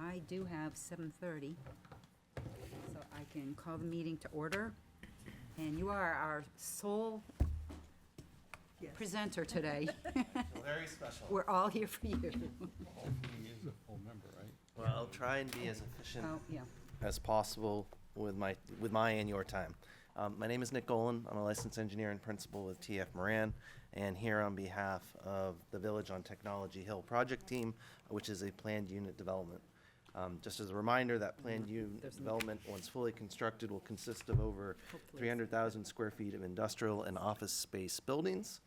I do have 7:30, so I can call the meeting to order. And you are our sole presenter today. Very special. We're all here for you. He is a full member, right? Well, I'll try and be as efficient Oh, yeah. as possible with my and your time. My name is Nick Golan. I'm a licensed engineer and principal with TF Moran, and here on behalf of the Village on Technology Hill project team, which is a planned unit development. Just as a reminder, that planned unit development, once fully constructed, will consist of over 300,000 square feet of industrial and office space buildings,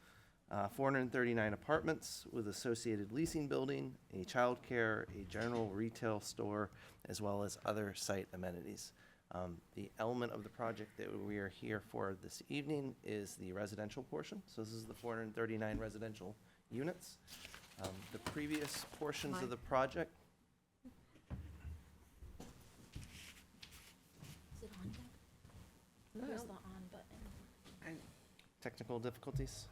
439 apartments with associated leasing building, a childcare, a general retail store, as well as other site amenities. The element of the project that we are here for this evening is the residential portion. So this is the 439 residential units. The previous portions of the project. Is it on yet? Where's the on button? Technical difficulties?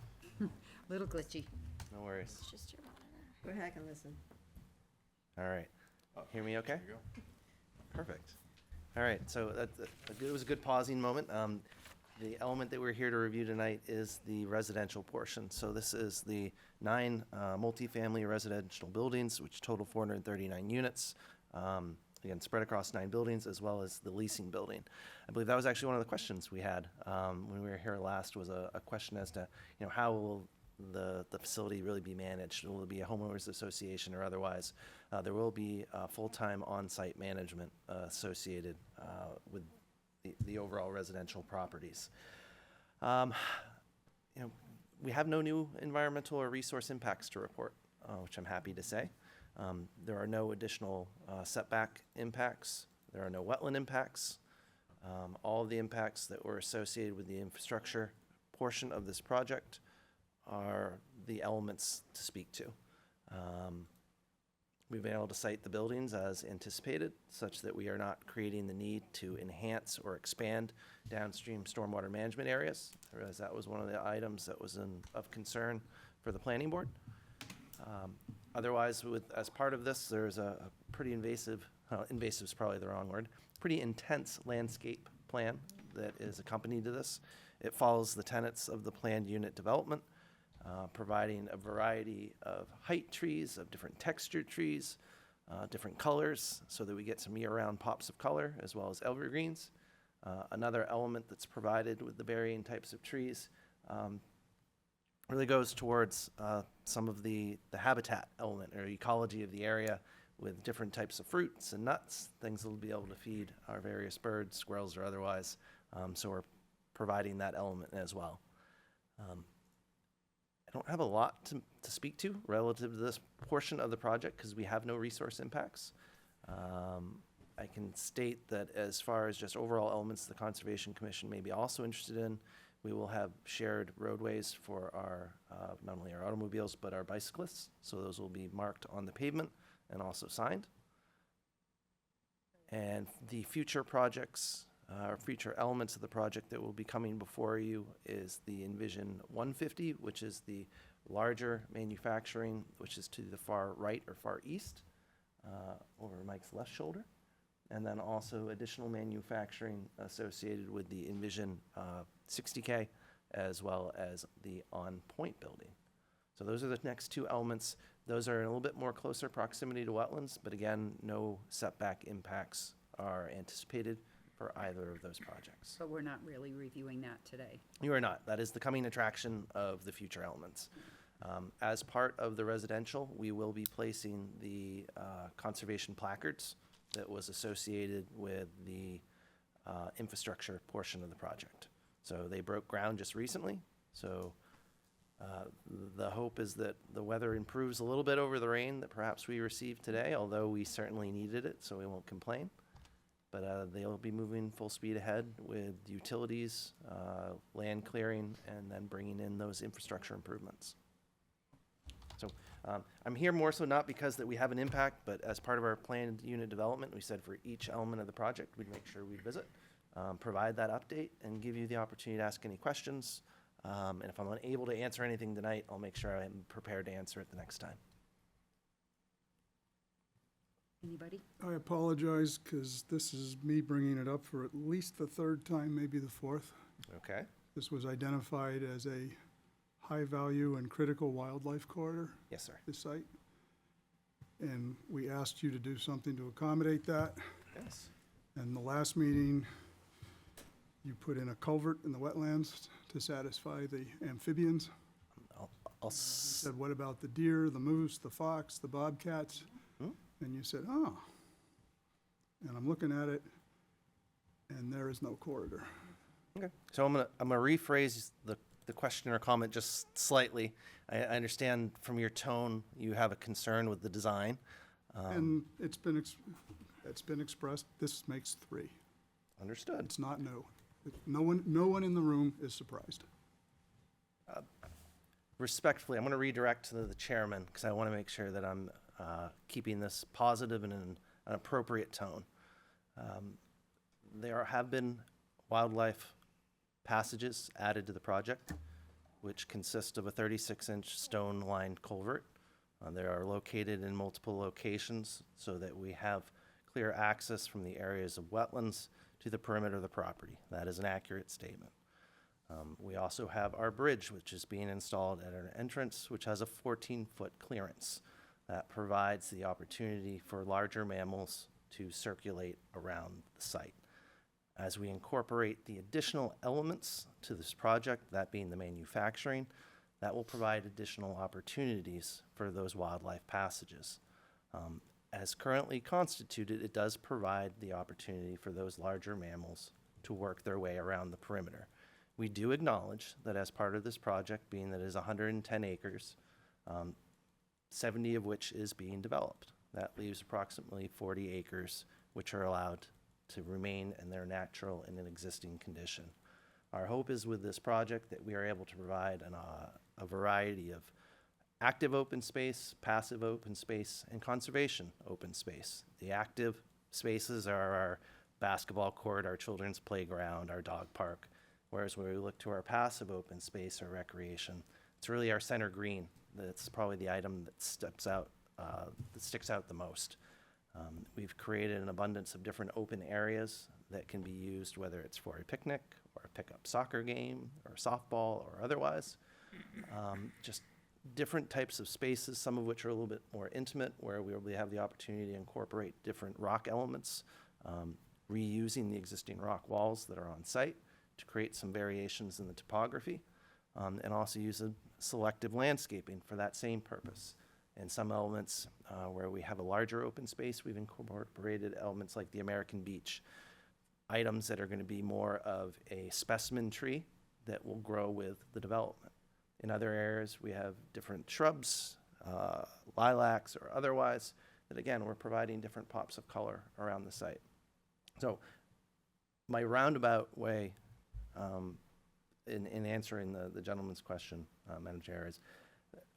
Little glitchy. No worries. It's just your monitor. Go ahead, I can listen. All right. Hear me okay? Perfect. All right, so it was a good pausing moment. The element that we're here to review tonight is the residential portion. So this is the 9 multifamily residential buildings, which total 439 units. Again, spread across 9 buildings, as well as the leasing building. I believe that was actually one of the questions we had when we were here last, was a question as to, how will the facility really be managed? Will it be a homeowners association or otherwise? There will be full-time on-site management associated with the overall residential properties. We have no new environmental or resource impacts to report, which I'm happy to say. There are no additional setback impacts. There are no wetland impacts. All of the impacts that were associated with the infrastructure portion of this project are the elements to speak to. We've been able to site the buildings as anticipated, such that we are not creating the need to enhance or expand downstream stormwater management areas. I realize that was one of the items that was of concern for the planning board. Otherwise, as part of this, there's a pretty invasive is probably the wrong word, pretty intense landscape plan that is accompanied to this. It follows the tenets of the planned unit development, providing a variety of height trees, of different textured trees, different colors, so that we get some year-round pops of color, as well as evergreens. Another element that's provided with the varying types of trees really goes towards some of the habitat element or ecology of the area, with different types of fruits and nuts, things that will be able to feed our various birds, squirrels or otherwise. So we're providing that element as well. I don't have a lot to speak to relative to this portion of the project because we have no resource impacts. I can state that as far as just overall elements the Conservation Commission may be also interested in, we will have shared roadways for our, not only our automobiles, but our bicyclists. So those will be marked on the pavement and also signed. And the future projects, or future elements of the project that will be coming before you is the Envision 150, which is the larger manufacturing, which is to the far right or far east, over Mike's left shoulder. And then also additional manufacturing associated with the Envision 60K, as well as the On Point building. So those are the next 2 elements. Those are in a little bit more closer proximity to wetlands, but again, no setback impacts are anticipated for either of those projects. But we're not really reviewing that today. You are not. That is the coming attraction of the future elements. As part of the residential, we will be placing the conservation placards that was associated with the infrastructure portion of the project. So they broke ground just recently. So the hope is that the weather improves a little bit over the rain that perhaps we received today, although we certainly needed it, so we won't complain. But they'll be moving full speed ahead with utilities, land clearing, and then bringing in those infrastructure improvements. So I'm here more so not because that we have an impact, but as part of our planned unit development, we said for each element of the project, we'd make sure we'd visit, provide that update, and give you the opportunity to ask any questions. And if I'm unable to answer anything tonight, I'll make sure I'm prepared to answer it the next time. Anybody? I apologize, because this is me bringing it up for at least the third time, maybe the fourth. Okay, This was identified as a high-value and critical wildlife corridor, yes, sir. this site. And we asked you to do something to accommodate that. Yes. And the last meeting, you put in a culvert in the wetlands to satisfy the amphibians. I'll s- Said, what about the deer, the moose, the fox, the bobcats? Hmm. And you said, oh. And I'm looking at it, and there is no corridor. Okay, so I'm gonna rephrase the question or comment just slightly. I understand from your tone, you have a concern with the design. And it's been expressed, this makes 3. Understood. It's not new. No one in the room is surprised. Respectfully, I'm gonna redirect to the chairman, because I wanna make sure that I'm keeping this positive and in an appropriate tone. There have been wildlife passages added to the project, which consist of a 36-inch stone-lined culvert. They are located in multiple locations so that we have clear access from the areas of wetlands to the perimeter of the property. That is an accurate statement. We also have our bridge, which is being installed at our entrance, which has a 14-foot clearance. That provides the opportunity for larger mammals to circulate around the site. As we incorporate the additional elements to this project, that being the manufacturing, that will provide additional opportunities for those wildlife passages. As currently constituted, it does provide the opportunity for those larger mammals to work their way around the perimeter. We do acknowledge that as part of this project, being that it is 110 acres, 70 of which is being developed. That leaves approximately 40 acres, which are allowed to remain in their natural and an existing condition. Our hope is with this project that we are able to provide a variety of active open space, passive open space, and conservation open space. The active spaces are our basketball court, our children's playground, our dog park, whereas when we look to our passive open space or recreation, it's really our center green. That's probably the item that sticks out the most. We've created an abundance of different open areas that can be used, whether it's for a picnic or a pickup soccer game or softball or otherwise. Just different types of spaces, some of which are a little bit more intimate, where we will have the opportunity to incorporate different rock elements, reusing the existing rock walls that are on site to create some variations in the topography, and also use a selective landscaping for that same purpose. And some elements where we have a larger open space, we've incorporated elements like the American beech, items that are going to be more of a specimen tree that will grow with the development. In other areas, we have different shrubs, lilacs or otherwise, that again, we're providing different pops of color around the site. So my roundabout way in answering the gentleman's question, Madam Chair, is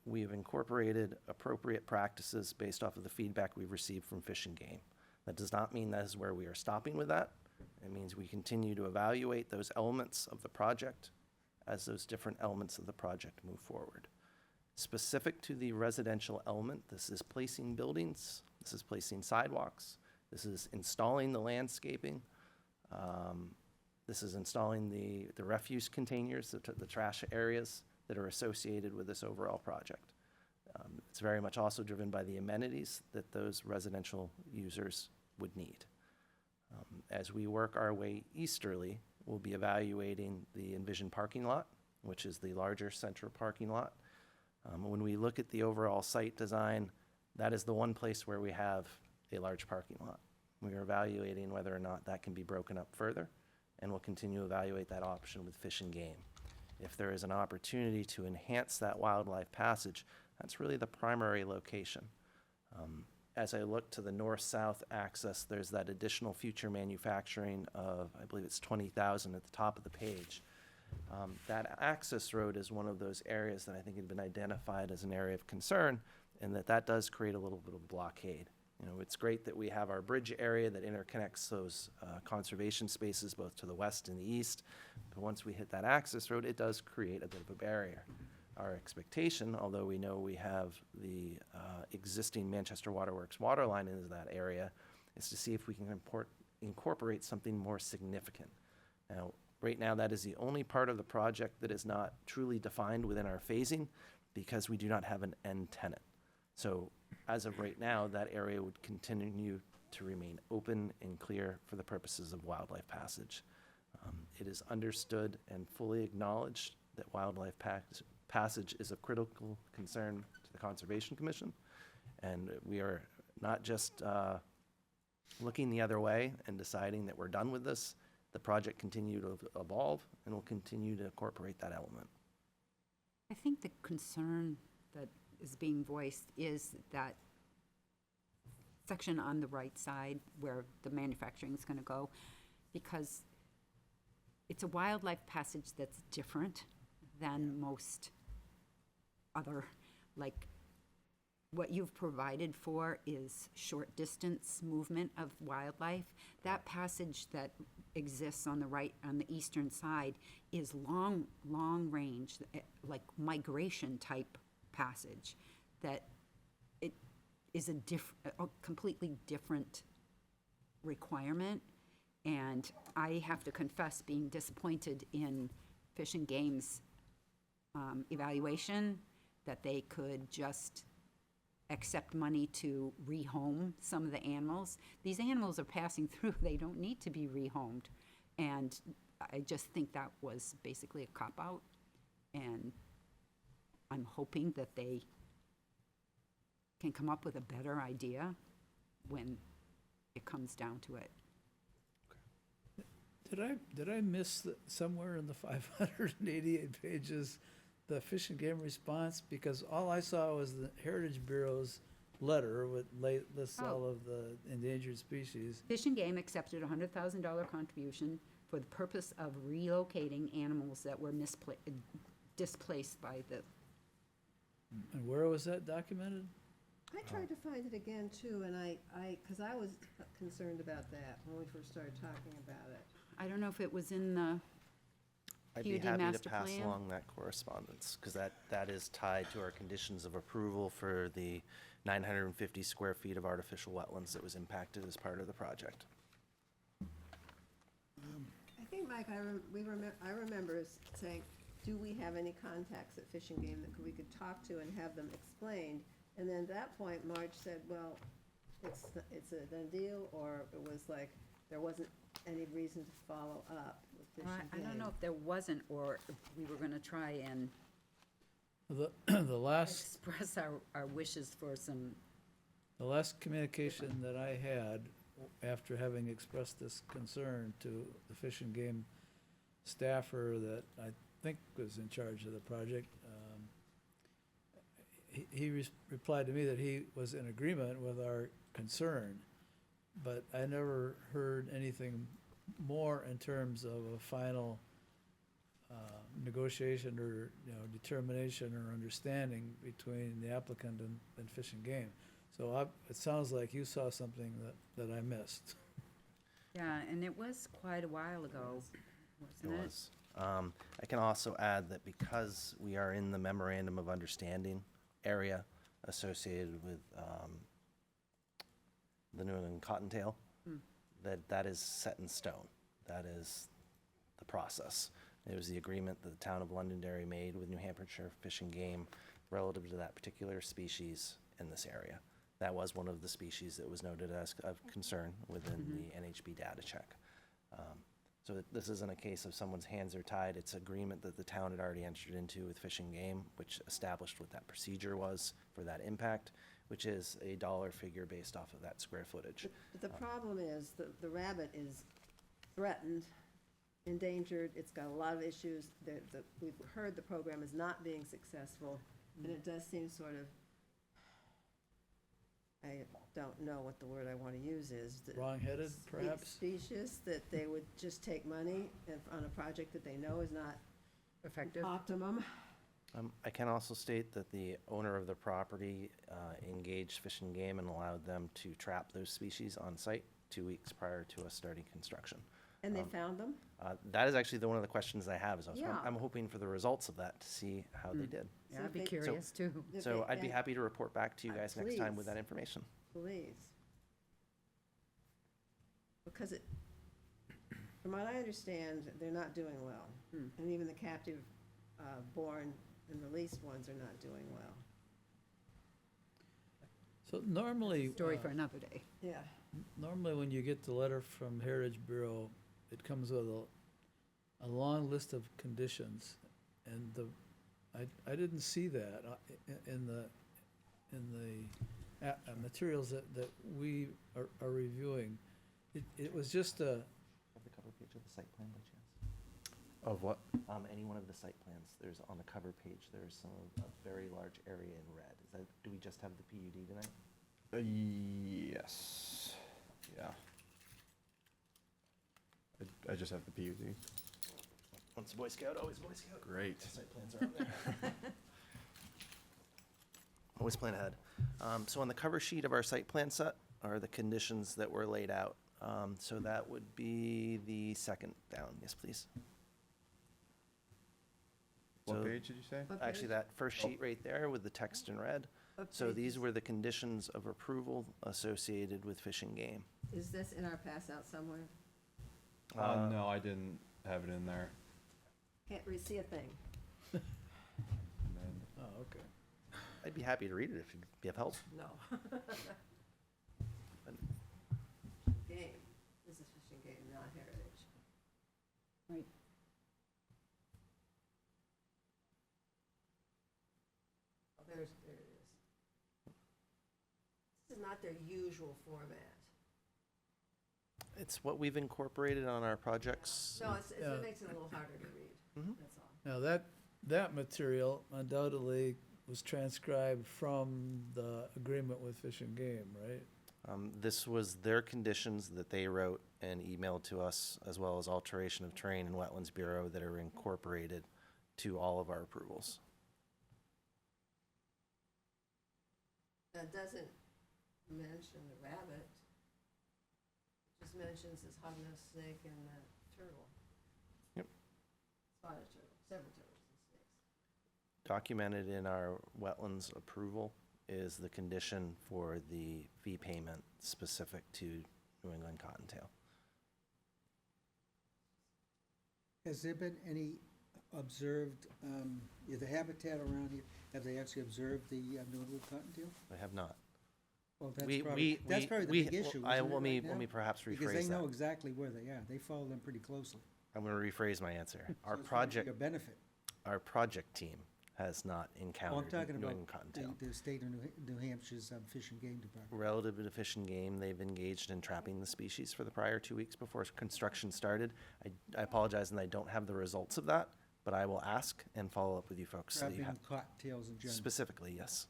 we've incorporated appropriate practices based off of the feedback we've received from Fish and Game. That does not mean that is where we are stopping with that. It means we continue to evaluate those elements of the project as those different elements of the project move forward. Specific to the residential element, this is placing buildings, this is placing sidewalks, this is installing the landscaping, this is installing the refuse containers, the trash areas that are associated with this overall project. It's very much also driven by the amenities that those residential users would need. As we work our way easterly, we'll be evaluating the envisioned parking lot, which is the larger central parking lot. When we look at the overall site design, that is the one place where we have a large parking lot. We are evaluating whether or not that can be broken up further, and we'll continue to evaluate that option with Fish and Game. If there is an opportunity to enhance that wildlife passage, that's really the primary location. As I look to the north-south axis, there's that additional future manufacturing of, I believe it's 20,000 at the top of the page. That access road is one of those areas that I think had been identified as an area of concern, and that does create a little bit of blockade. You know, it's great that we have our bridge area that interconnects those conservation spaces both to the west and the east, but once we hit that access road, it does create a bit of a barrier. Our expectation, although we know we have the existing Manchester Waterworks water line into that area, is to see if we can incorporate something more significant. Now, right now, that is the only part of the project that is not truly defined within our phasing because we do not have an end tenant. So as of right now, that area would continue to remain open and clear for the purposes of wildlife passage. It is understood and fully acknowledged that wildlife passage is of critical concern to the Conservation Commission. And we are not just looking the other way and deciding that we're done with this. The project continue to evolve and will continue to incorporate that element. I think the concern that is being voiced is that section on the right side where the manufacturing is going to go, because it's a wildlife passage that's different than most other, like, what you've provided for is short distance movement of wildlife. That passage that exists on the right, on the eastern side, is long range, like migration type passage, that it is a completely different requirement. And I have to confess being disappointed in Fish and Game's evaluation, that they could just accept money to rehome some of the animals. These animals are passing through, they don't need to be rehomed. And I just think that was basically a cop-out. And I'm hoping that they can come up with a better idea when it comes down to it. Did I miss somewhere in the 588 pages, the Fish and Game response? Because all I saw was the Heritage Bureau's letter with lists all of the endangered species. Fish and Game accepted a $100,000 contribution for the purpose of relocating animals that were displaced by the. And where was that documented? I tried to find it again too, and because I was concerned about that when we first started talking about it. I don't know if it was in the, I'd be PUD happy to master pass plan? along that correspondence, because that is tied to our conditions of approval for the 950 square feet of artificial wetlands that was impacted as part of the project. I think, Mike, I remember saying, do we have any contacts at Fish and Game that we could talk to and have them explained? And then at that point, Marge said, well, it's a done deal, or it was like, there wasn't any reason to follow up with Fish and I Game. don't know if there wasn't, or if we were gonna try and The last express our wishes for some. The last communication that I had, after having expressed this concern to the Fish and Game staffer that I think was in charge of the project, he replied to me that he was in agreement with our concern, but I never heard anything more in terms of a final negotiation or, determination or understanding between the applicant and Fish and Game. So it sounds like you saw something that I missed. Yeah, and it was quite a while ago, wasn't it? was. I can also add that because we are in the memorandum of understanding area associated with the New England Cottontail, that is set in stone. That is the process. It was the agreement that the town of Londonderry made with New Hampshire Fish and Game relative to that particular species in this area. That was one of the species that was noted as of concern within the NHB data check. So this isn't a case of someone's hands are tied. It's agreement that the town had already entered into with Fish and Game, which established what that procedure was for that impact, which is a dollar figure based off of that square footage. But the problem is, the rabbit is threatened, endangered, it's got a lot of issues. We've heard the program is not being successful, and it does seem sort of, I don't know what the word I want to use is. Wrong-headed, perhaps? Specious, that they would just take money on a project that they know is not Effective. optimum. I can also state that the owner of the property engaged Fish and Game and allowed them to trap those species on site 2 weeks prior to us starting construction. And they found them? That is actually one of the questions I have, is Yeah. I'm hoping for the results of that to see how they did. Yeah, So I'd be if they- curious too. If So they- I'd be and- happy to report back to you guys next time with please. that information. Please. Because it, from what I understand, they're not doing well. And even the captive, born and released ones are not doing well. So normally, Story for another day. Yeah. normally when you get the letter from Heritage Bureau, it comes with a long list of conditions. And I didn't see that in the materials that we are reviewing. It was just a, Have the cover page of the site plan by chance? Of what? Any one of the site plans, there's, on the cover page, there's a very large area in red. Is that, do we just have the PUD tonight? Yes, yeah. I just have the PUD. Once a Boy Scout, always a Boy Scout. Great. Site plans are on there. Always plan ahead. So on the cover sheet of our site plan set are the conditions that were laid out. So that would be the second down. Yes, please. What So- page did you say? What Actually, page? that first sheet right there with the text in red. What So page these is- were the conditions of approval associated with Fish and Game. Is this in our pass out somewhere? No, I didn't have it in there. Can't really see a thing. And then, oh, okay. I'd be happy to read it if you have help. No. Game. This is Fish and Game, not Heritage. Right. Oh, there it is. This is not their usual format. It's what we've incorporated on our projects. No, Yeah. it makes it a little harder to read, Mhm. that's all. Now, that material undoubtedly was transcribed from the agreement with Fish and Game, right? This was their conditions that they wrote and emailed to us, as well as alteration of terrain and wetlands bureau that are incorporated to all of our approvals. That doesn't mention the rabbit. It just mentions this hognose snake and the turtle. Yep. Spotted turtle, several turtles and snakes. Documented in our wetlands approval is the condition for the fee payment specific to New England Cottontail. Has there been any observed, is the habitat around here, have they actually observed the New England cottontail? I have not. Well, We- that's probably the we- big issue, I- isn't it, let me- right let now? me perhaps Because rephrase they know that. exactly where they are. They follow them pretty closely. I'm going to rephrase my answer. Our So it's for project, your benefit. our project team has not Oh, I'm encountered talking New about England Cottontail. the state of New Hampshire's Fish and Game Department. Relative to Fish and Game, they've engaged in trapping the species for the prior 2 weeks before construction started. I apologize, and I don't have the results of that, but I will ask and follow up with you folks. So you Trapping have, cottontails in general. specifically, yes.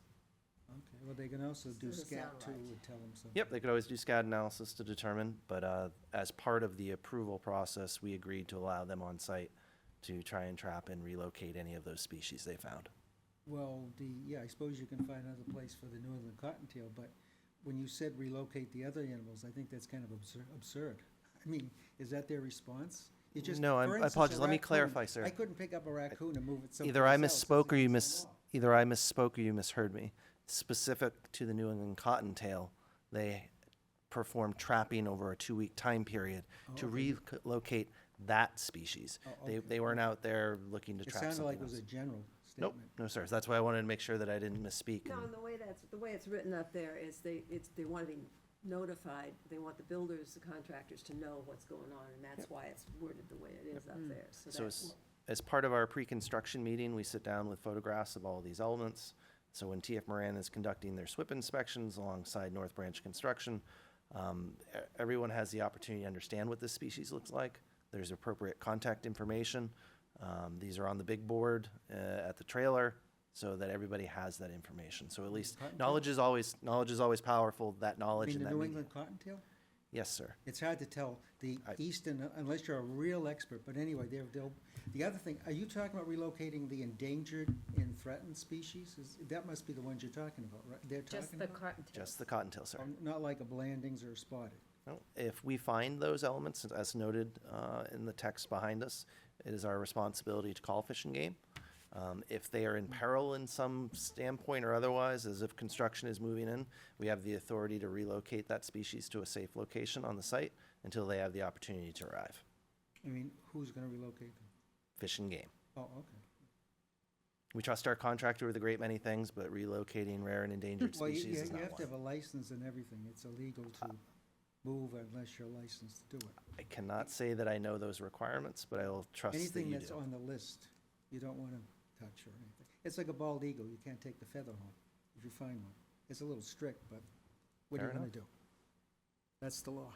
Okay, well, they can also do Doesn't scat sound too, right. and tell them something. Yep, they could always do SCAD analysis to determine, but as part of the approval process, we agreed to allow them on site to try and trap and relocate any of those species they found. Well, I suppose you can find another place for the New England cottontail, but when you said relocate the other animals, I think that's kind of absurd. I mean, is that their response? It's just, No, for I instance, apologize. a Let me raccoon. clarify, sir. I couldn't pick up a raccoon and move it someplace Either I else. It's misspoke or you against the law. either I misspoke or you misheard me. Specific to the New England Cottontail, they performed trapping over a 2-week time period to relocate that species. Oh, They, okay. they weren't out there looking to It trap sounded something like it was a else. general Nope, statement. no, sir. That's why I wanted to make sure that I didn't misspeak. No, and- and the way it's written up there is they want to be notified, they want the builders, the contractors to know what's going on, and that's why it's worded the way it is up there, so So that's. as part of our pre-construction meeting, we sit down with photographs of all these elements. So when TF Moran is conducting their SWIP inspections alongside North Branch Construction, everyone has the opportunity to understand what this species looks like. There's appropriate contact information. These are on the big board at the trailer, so that everybody has that information. So at least, Cottontail? knowledge is always powerful, that I knowledge mean, and the that New media. England cottontail? Yes, sir. It's hard to tell the eastern, unless you're a real expert, but anyway, the other thing, are you talking about relocating the endangered and threatened species? That must be the ones you're talking about, right? They're Just talking the about? cottontail. Just the cottontail, sir. Not like a Blandings or a spotted? Well, if we find those elements, as noted in the text behind us, it is our responsibility to call Fish and Game. If they are in peril in some standpoint or otherwise, as if construction is moving in, we have the authority to relocate that species to a safe location on the site until they have the opportunity to arrive. I mean, who's gonna relocate them? Fish and Game. Oh, okay. We trust our contractor with a great many things, but relocating rare and endangered Well, species you is you not have to have one. a license and everything. It's illegal to move unless you're licensed to do it. I cannot say that I know those requirements, but I will trust that Anything you that's do. on the list, you don't wanna touch or anything. It's like a bald eagle. You can't take the feather home if you find one. It's a little strict, but what are you Fair gonna do? That's the law.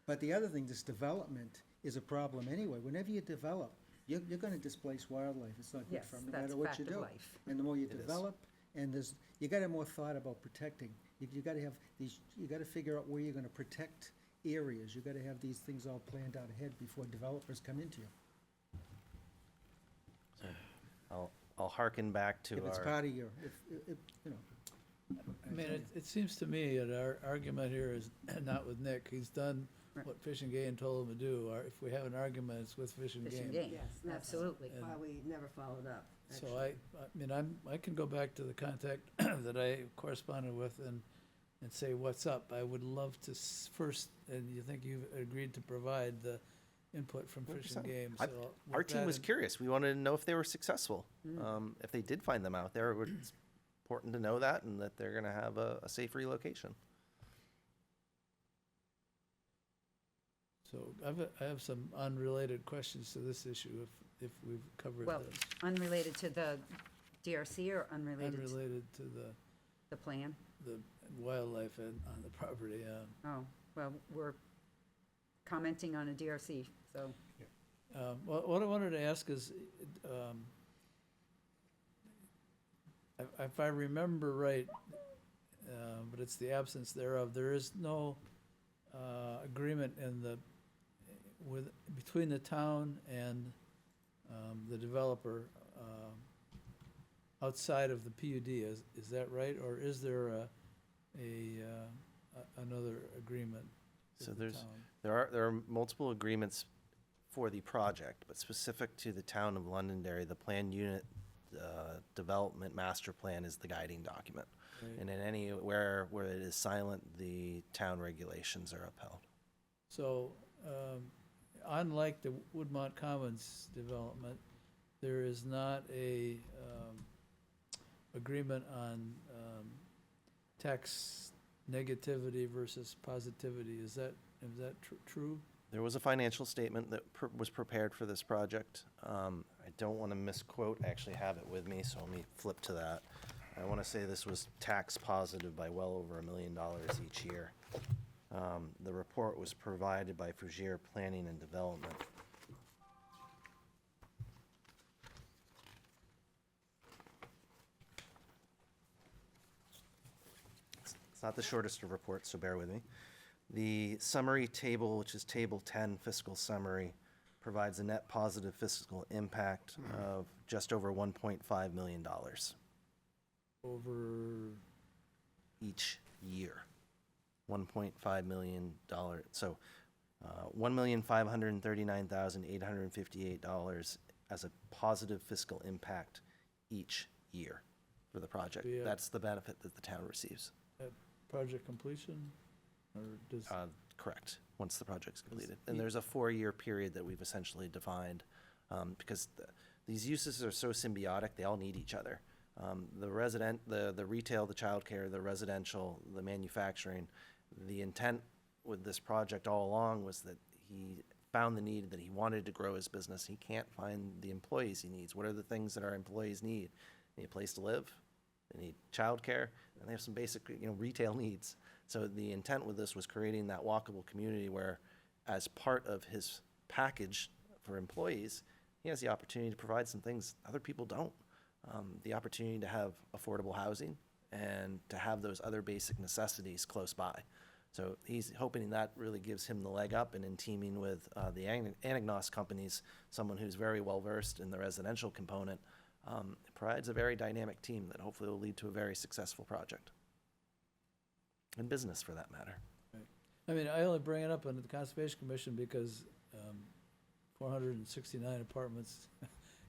But the other thing, this development is a problem anyway. Whenever you develop, you're gonna displace wildlife. It's not good Yes, for 'em, no that's matter a what fact you of do. life. And the more you It is. develop, and you gotta have more thought about protecting. You gotta have these, you gotta figure out where you're gonna protect areas. You gotta have these things all planned out ahead before developers come into you. I'll hearken back to If it's our, part of your, if, you know. I mean, it seems to me that our argument here is not with Nick. He's done Right. what Fish and Game told him to do. Or if we have an argument, it's with Fish and Fish and Game. Game, Yes, that's absolutely. And- Why we never followed up, So actually. I mean, I can go back to the contact that I corresponded with and say, what's up? I would love to first, and you think you've agreed to provide the input from Fish and 100%. Game, I- so. our with team that was in- curious. We wanted to know if they were successful. If they did find them out there, it's important to know that and that they're gonna have a safe relocation. So I have some unrelated questions to this issue, if we've covered Well, this. unrelated to the DRC or unrelated to Unrelated to the plan? the wildlife on the property, Oh, well, we're commenting on a DRC, so, Well, what I wanted to ask is, if I remember right, but it's the absence thereof, there is no agreement between the town and the developer outside of the PUD, is that right? Or is there another agreement with So the there's- town? There are multiple agreements for the project, but specific to the town of Londonderry, the planned unit development master plan is the guiding document. Right. And in anywhere where it is silent, the town regulations are upheld. So, unlike the Woodmont Commons development, there is not a agreement on tax negativity versus positivity. Is that true? There was a financial statement that was prepared for this project. I don't want to misquote, I actually have it with me, so let me flip to that. I want to say this was tax positive by well over $1 million each year. The report was provided by Fougere Planning and Development. It's not the shortest of reports, so bear with me. The summary table, which is Table 10 fiscal summary, provides a net positive fiscal impact of just over $1.5 million Over, each year. $1.5 million, so $1,539,858 as a positive fiscal impact each year for the project. Yeah. That's the benefit that the town receives. at project completion? Or does, Correct, once the project's completed. And there's a 4-year period that we've essentially defined, because these uses are so symbiotic, they all need each other. The retail, the childcare, the residential, the manufacturing, the intent with this project all along was that he found the need, that he wanted to grow his business. He can't find the employees he needs. What are the things that our employees need? They need a place to live, they need childcare, and they have some basic, retail needs. So the intent with this was creating that walkable community where, as part of his package for employees, he has the opportunity to provide some things other people don't. The opportunity to have affordable housing and to have those other basic necessities close by. So he's hoping that really gives him the leg up, and in teaming with the Anagnos companies, someone who's very well-versed in the residential component, it provides a very dynamic team that hopefully will lead to a very successful project. in business for that matter. I mean, I only bring it up under the Conservation Commission because 469 apartments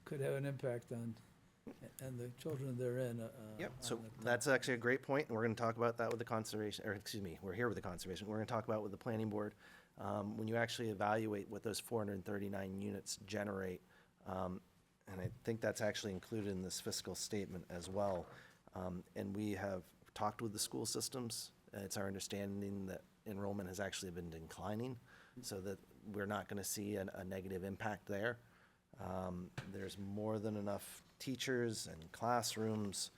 could have an impact on, and the children therein. Yep, so on the- that's actually a great point, and we're gonna talk about that with the conservation, or excuse me, we're here with the conservation, we're gonna talk about with the planning board. When you actually evaluate what those 439 units generate, and I think that's actually included in this fiscal statement as well. And we have talked with the school systems. It's our understanding that enrollment has actually been declining, so that we're not gonna see a negative impact there. There's more than enough teachers and classrooms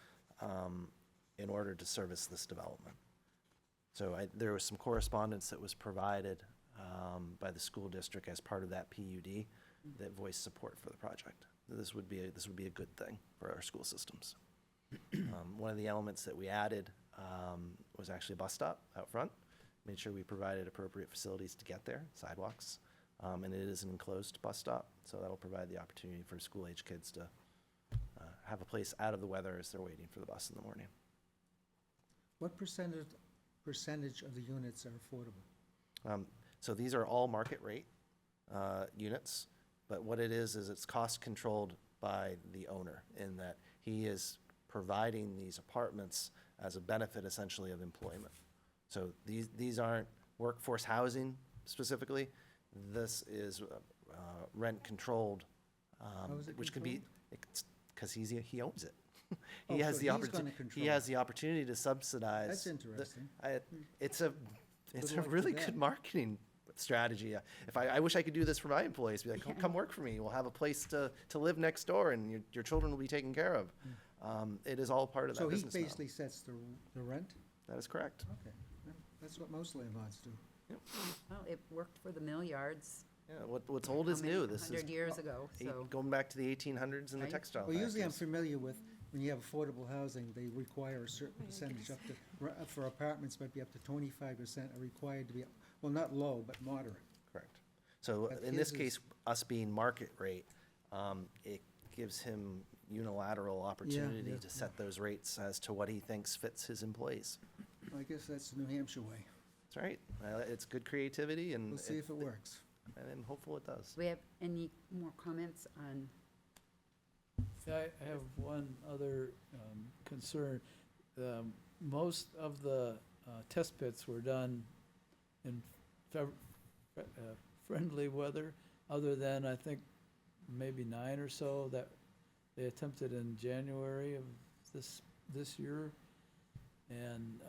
in order to service this development. So there was some correspondence that was provided by the school district as part of that PUD that voiced support for the project. This would be a good thing for our school systems. One of the elements that we added was actually a bus stop out front. Made sure we provided appropriate facilities to get there, sidewalks. And it is an enclosed bus stop, so that'll provide the opportunity for school-age kids to have a place out of the weather as they're waiting for the bus in the morning. What percentage of the units are affordable? So these are all market rate units, but what it is it's cost controlled by the owner in that he is providing these apartments as a benefit essentially of employment. So these aren't workforce housing specifically. This is rent controlled, How is it which can be, because he owns it. Oh, He has so the he's opportunity, gonna he control has it. the opportunity to subsidize. That's the- interesting. It's a Good luck with really that. good marketing strategy. If I wish I could do this for my employees, be like, come work for me. We'll have a place to live next door and your children will be taken care of. It is all part of that So he business model. basically sets the rent? That is correct. Okay, yeah, that's what most landlords do. Well, it worked for the mill yards. Yeah, what's old is new. This is 100 years ago, so. going back to the 1800s and the Right. textile Well, usually I'm factories. familiar with, when you have affordable housing, they require a certain percentage up to, for apartments, might be up to 25% are required to be, well, not low, but moderate. Correct. So But in this his case, is- us being market rate, it gives him unilateral opportunity yeah, to set those rates as to what he thinks fits his employees. I guess that's the New Hampshire way. That's right. It's good creativity and. We'll see if it works. And I'm hopeful it does. Do we have any more comments on, Yeah, I have one other concern. Most of the test pits were done in friendly weather, other than, I think, maybe 9 or so that they attempted in January of this year. And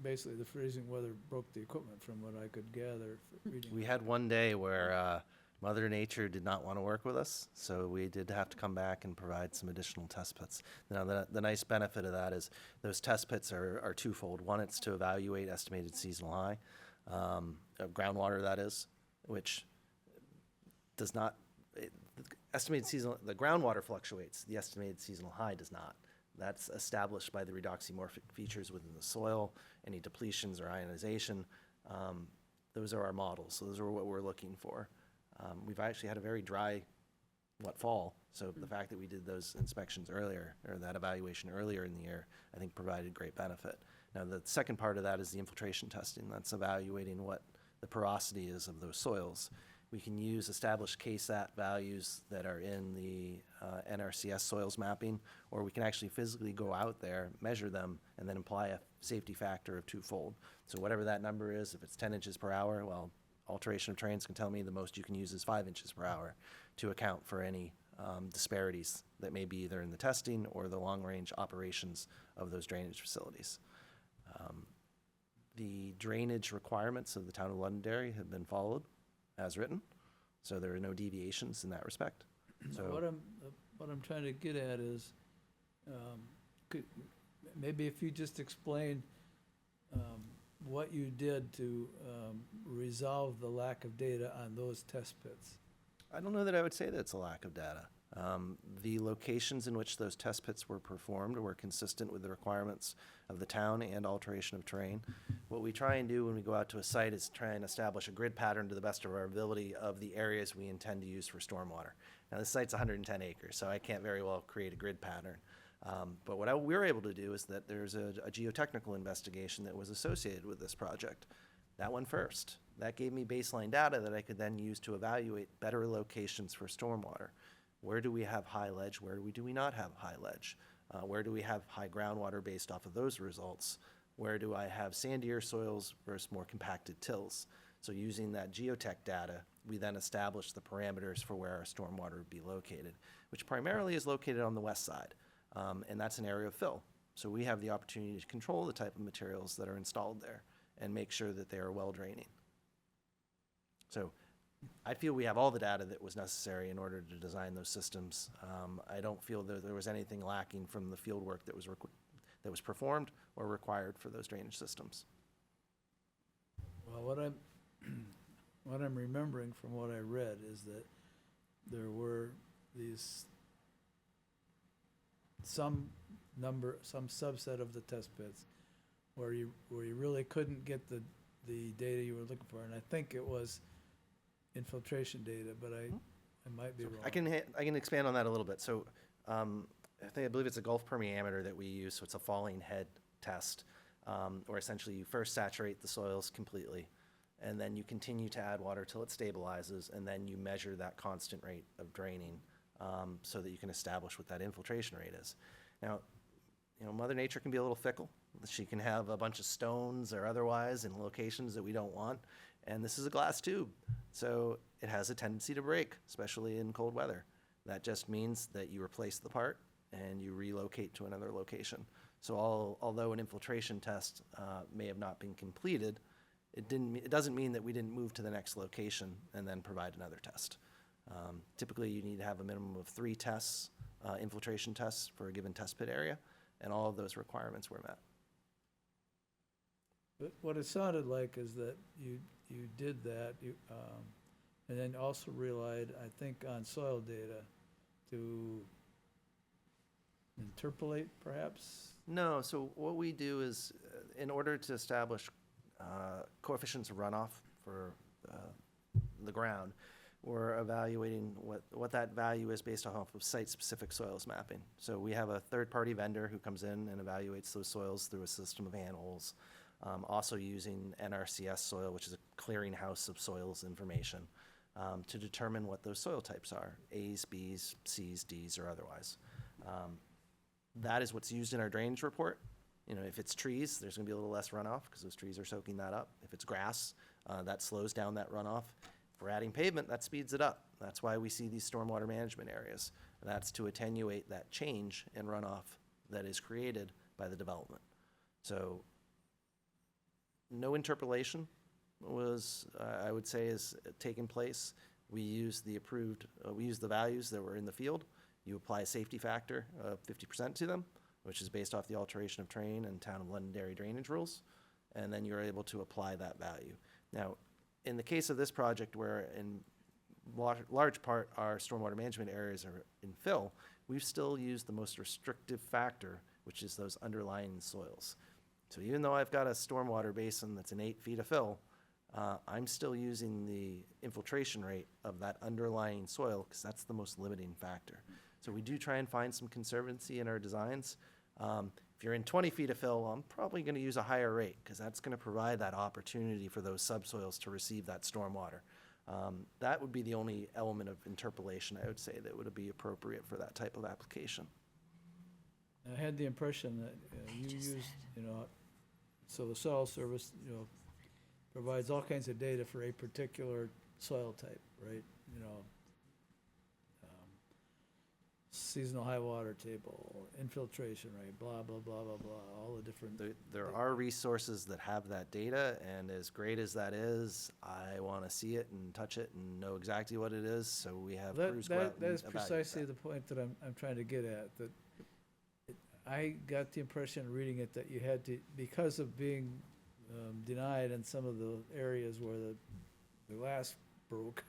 basically, the freezing weather broke the equipment, from what I could gather from reading. We had one day where Mother Nature did not want to work with us, so we did have to come back and provide some additional test pits. Now, the nice benefit of that is those test pits are twofold. One, it's to evaluate estimated seasonal high, of groundwater that is, which does not, the groundwater fluctuates, the estimated seasonal high does not. That's established by the redoxymorphic features within the soil, any depletions or ionization. Those are our models, so those are what we're looking for. We've actually had a very dry, wet fall, so the fact that we did those inspections earlier, or that evaluation earlier in the year, I think provided great benefit. Now, the second part of that is the infiltration testing. That's evaluating what the porosity is of those soils. We can use established KSAT values that are in the NRCS soils mapping, or we can actually physically go out there, measure them, and then apply a safety factor of twofold. So whatever that number is, if it's 10 inches per hour, well, alteration of terrains can tell me the most you can use is 5 inches per hour to account for any disparities that may be either in the testing or the long-range operations of those drainage facilities. The drainage requirements of the town of Londonderry have been followed as written, so there are no deviations in that respect. So What I'm trying to get at is, maybe if you just explain what you did to resolve the lack of data on those test pits. I don't know that I would say that it's a lack of data. The locations in which those test pits were performed were consistent with the requirements of the town and alteration of terrain. What we try and do when we go out to a site is try and establish a grid pattern to the best of our ability of the areas we intend to use for stormwater. Now, this site's 110 acres, so I can't very well create a grid pattern. But what we were able to do is that there's a geotechnical investigation that was associated with this project. That went first. That gave me baseline data that I could then use to evaluate better locations for stormwater. Where do we have high ledge? Where do we not have high ledge? Where do we have high groundwater based off of those results? Where do I have sandier soils versus more compacted tills? So using that geotech data, we then established the parameters for where our stormwater would be located, which primarily is located on the west side. And that's an area of fill. So we have the opportunity to control the type of materials that are installed there and make sure that they are well draining. So I feel we have all the data that was necessary in order to design those systems. I don't feel that there was anything lacking from the field work that was performed or required for those drainage systems. Well, what I'm remembering from what I read is that there were these some subset of the test pits where you really couldn't get the data you were looking for, and I think it was infiltration data, but I might be wrong. I can expand on that a little bit. So I believe it's a Gulf permeameter that we use. So it's a falling head test, where essentially you first saturate the soils completely, and then you continue to add water till it stabilizes, and then you measure that constant rate of draining, so that you can establish what that infiltration rate is. Now, Mother Nature can be a little fickle. She can have a bunch of stones or otherwise in locations that we don't want, and this is a glass tube, so it has a tendency to break, especially in cold weather. That just means that you replace the part and you relocate to another location. So although an infiltration test may have not been completed, it doesn't mean that we didn't move to the next location and then provide another test. Typically, you need to have a minimum of 3 tests, infiltration tests for a given test pit area, and all of those requirements were met. But what it sounded like is that you did that, and then also relied, I think, on soil data to interpolate, perhaps? No, so what we do is, in order to establish coefficients of runoff for the ground, we're evaluating what that value is based off of site-specific soils mapping. So we have a third-party vendor who comes in and evaluates those soils through a system of handholds, also using NRCS soil, which is a clearinghouse of soils information, to determine what those soil types are, A's, B's, C's, D's, or otherwise. That is what's used in our drainage report. If it's trees, there's gonna be a little less runoff because those trees are soaking that up. If it's grass, that slows down that runoff. If we're adding pavement, that speeds it up. That's why we see these stormwater management areas. That's to attenuate that change in runoff that is created by the development. So no interpolation was, I would say, is taking place. We use the values that were in the field. You apply a safety factor of 50% to them, which is based off the alteration of terrain and town of Londonderry drainage rules, and then you're able to apply that value. Now, in the case of this project, where in large part our stormwater management areas are in fill, we've still used the most restrictive factor, which is those underlying soils. So even though I've got a stormwater basin that's in 8 feet of fill, I'm still using the infiltration rate of that underlying soil because that's the most limiting factor. So we do try and find some conservancy in our designs. If you're in 20 feet of fill, I'm probably going to use a higher rate because that's going to provide that opportunity for those subsoils to receive that stormwater. That would be the only element of interpolation, I would say, that would be appropriate for that type of application. I had the impression that you used, so the soil service, provides all kinds of data for a particular soil type, right? Seasonal high water table, infiltration rate, blah, blah, blah, blah, blah, all the different. There are resources that have that data, and as great as that is, I want to see it and touch it and know exactly what it is, so we have crews go out and That is evaluate precisely that. the point that I'm trying to get at, that I got the impression reading it that you had to, because of being denied in some of the areas where the glass broke,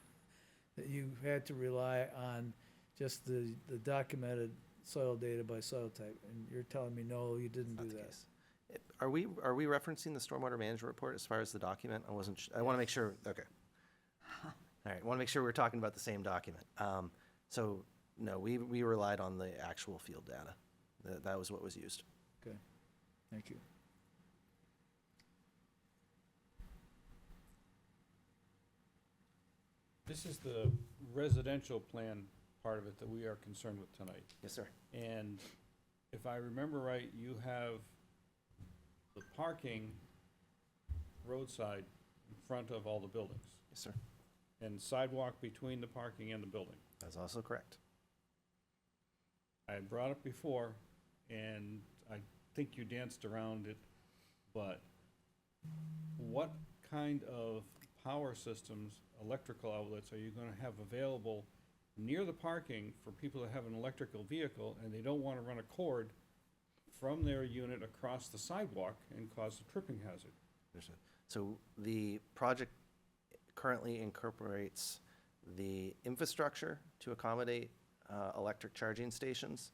that you had to rely on just the documented soil data by soil type, and you're telling me, no, you didn't do Not the that. case. Are we referencing the stormwater management report as far as the document? I wasn't, I want to make sure, okay. All right, want to make sure we're talking about the same document. So, no, we relied on the actual field data. That was what was used. Okay, thank you. This is the residential plan part of it that we are concerned with tonight. Yes, sir. And if I remember right, you have the parking roadside in front of all the buildings Yes, sir. and sidewalk between the parking and the building. That's also correct. I had brought it before, and I think you danced around it, but what kind of power systems, electrical outlets are you gonna have available near the parking for people that have an electrical vehicle and they don't wanna run a cord from their unit across the sidewalk and cause a tripping hazard? Understood. So the project currently incorporates the infrastructure to accommodate electric charging stations.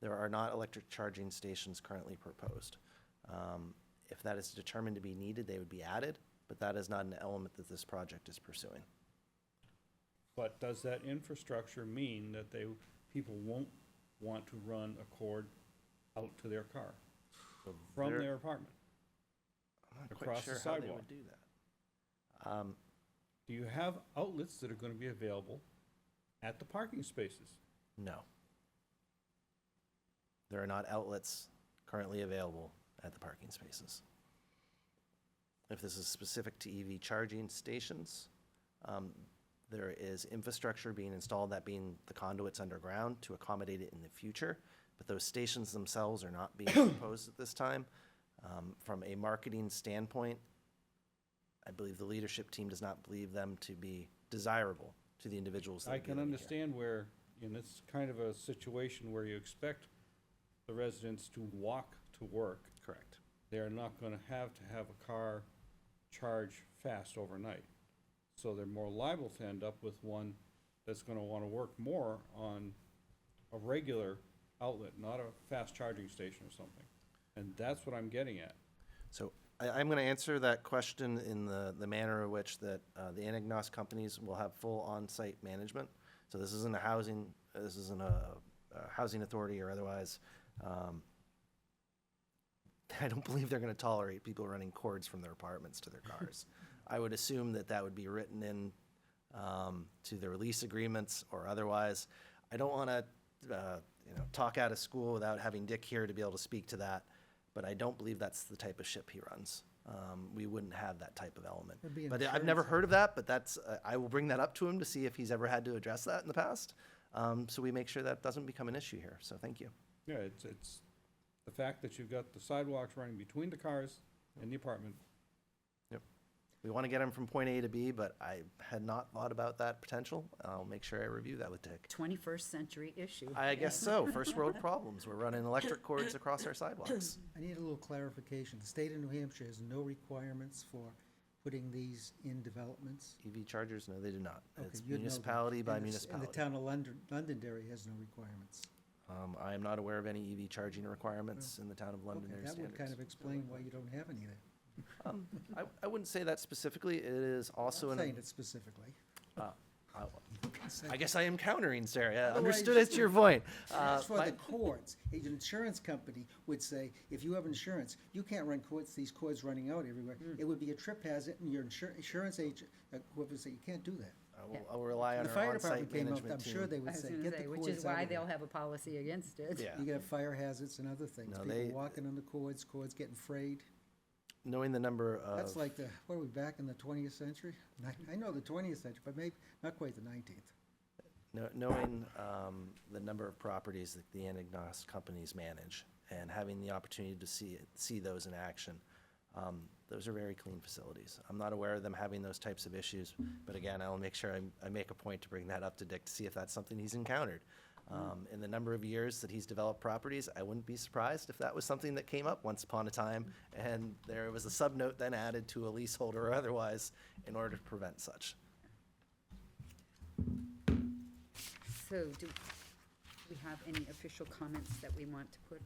There are not electric charging stations currently proposed. If that is determined to be needed, they would be added, but that is not an element that this project is pursuing. But does that infrastructure mean that people won't want to run a cord out to their car from There- their apartment? I'm not quite across the sure how they sidewalk. would do that. Do you have outlets that are gonna be available at the parking spaces? No. There are not outlets currently available at the parking spaces. If this is specific to EV charging stations, there is infrastructure being installed, that being the conduits underground, to accommodate it in the future. But those stations themselves are not being proposed at this time. From a marketing standpoint, I believe the leadership team does not believe them to be desirable to the individuals that I would be can living here. understand where, and it's kind of a situation where you expect the residents to walk to work. Correct. They're not gonna have a car charge fast overnight. So they're more liable to end up with one that's gonna wanna work more on a regular outlet, not a fast charging station or something. And that's what I'm getting at. So I'm going to answer that question in the manner in which that the Anagnos companies will have full on-site management. So this isn't a housing authority or otherwise. I don't believe they're going to tolerate people running cords from their apartments to their cars. I would assume that that would be written in to their lease agreements or otherwise. I don't want to talk out of school without having Dick here to be able to speak to that. But I don't believe that's the type of ship he runs. We wouldn't have that type of element. It'd be an But I've never insurance- heard of that, but that's, I will bring that up to him to see if he's ever had to address that in the past. So we make sure that doesn't become an issue here, so thank you. Yeah, it's the fact that you've got the sidewalks running between the cars and the apartment. We want to get him from point A to B, but I had not thought about that potential. I'll make sure I review that with Dick. 21st century issue. I guess so, first world problems. We're running electric cords across our sidewalks. I need a little clarification. The state of New Hampshire has no requirements for putting these in developments? EV chargers, no, they do not. Okay, It's you'd know that. municipality by And municipality. the town of Londonderry has no requirements. I am not aware of any EV charging requirements in the town of Londonderry Okay, that would kind standards. of explain why you don't have any there. I wouldn't say that specifically. It is also I'm an. saying it specifically. I guess I am countering, Sarah. Yeah, Otherwise- understood as to your point. As for my- the cords, an insurance company would say, if you have insurance, you can't run cords, these cords running out everywhere. It would be a trip hazard, and your insurance agent, whoever say, you can't do that. I'll rely on The our fire on-site department came up, management I'm team. sure they I would was say, gonna get say, the which cords is out why of they'll there. have a policy against it. Yeah. You get fire hazards and other things, No, people they- walking on the cords getting frayed. Knowing the number That's of, like the, what are we, back in the 20th century? I know the 20th century, but maybe, not quite the 19th. knowing the number of properties that the Anagnos companies manage and having the opportunity to see those in action, those are very clean facilities. I'm not aware of them having those types of issues, but again, I'll make sure I make a point to bring that up to Dick to see if that's something he's encountered. In the number of years that he's developed properties, I wouldn't be surprised if that was something that came up once upon a time, and there was a subnote then added to a leaseholder or otherwise in order to prevent such. So do we have any official comments that we want to put?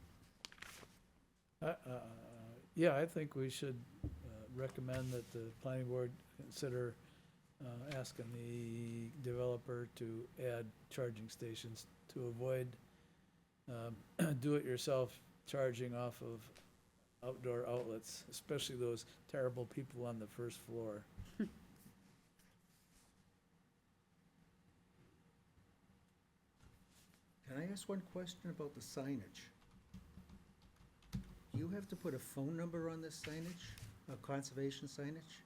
Yeah, I think we should recommend that the planning board consider asking the developer to add charging stations to avoid do-it-yourself charging off of outdoor outlets, especially those terrible people on the first floor. Can I ask one question about the signage? Do you have to put a phone number on this signage, conservation signage?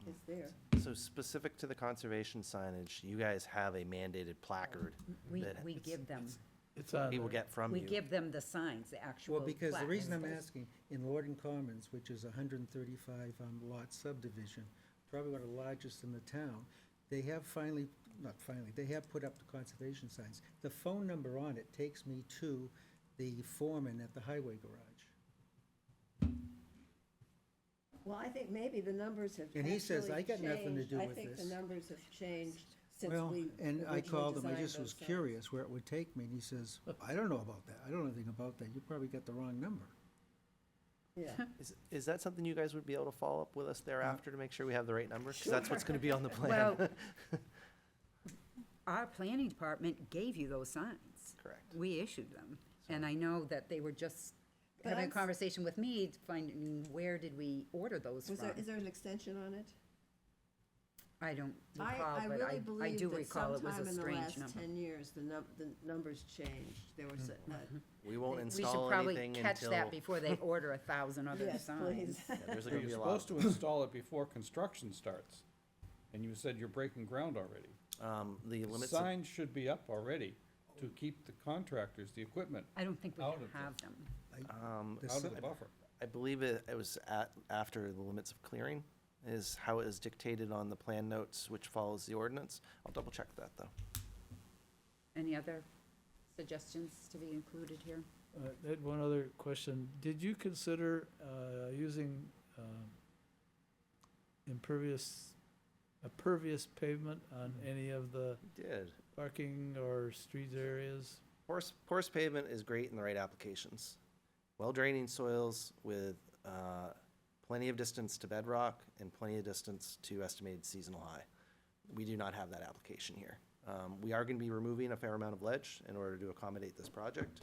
It's there. So specific to the conservation signage, you guys have a mandated placard We, that we give them, It's on we will there. get from we you. give them the signs, the actual Well, because the reason I'm plaques. asking, in Lorden Commons, which is a 135 lot subdivision, probably one of the largest in the town, they have they have put up the conservation signs. The phone number on it takes me to the foreman at the highway garage. Well, I think maybe the numbers have And he says, actually "I got nothing to changed. do I with think the this." numbers have changed since Well, we and I originally called him, I designed just those was signs. curious where it would take me, and he says, "I don't know about that, I don't know anything about that, you probably got the wrong number." Yeah. Is that something you guys would be able to follow up with us thereafter to make sure we have the right number? Because that's what's going to be on the plan. Well, our planning department gave you those signs. Correct. We issued them, and I know that they were just But having a I'm s- conversation with me, finding where did we order those Was from? there, is there an extension on it? I don't I recall, but really I believe do that recall it was sometime a in the strange last number. 10 years, the numbers changed. There was We won't We should install probably anything catch until, that before they order 1,000 other yes, signs. please. yeah, there's So going to you're be a lot. supposed to install it before construction starts, and you said you're breaking ground already. The limits, of- Signs should be up already to keep the contractors, the equipment, I don't think we Out of the- have them. The out si- of the buffer. I believe it was after the limits of clearing is how it is dictated on the plan notes, which follows the ordinance. I'll double check that, though. Any other suggestions to be included here? I had one other question. Did you consider using pervious pavement on any of the We did. parking or street areas? Porous pavement is great in the right applications. Well-draining soils with plenty of distance to bedrock and plenty of distance to estimated seasonal high. We do not have that application here. We are going to be removing a fair amount of ledge in order to accommodate this project.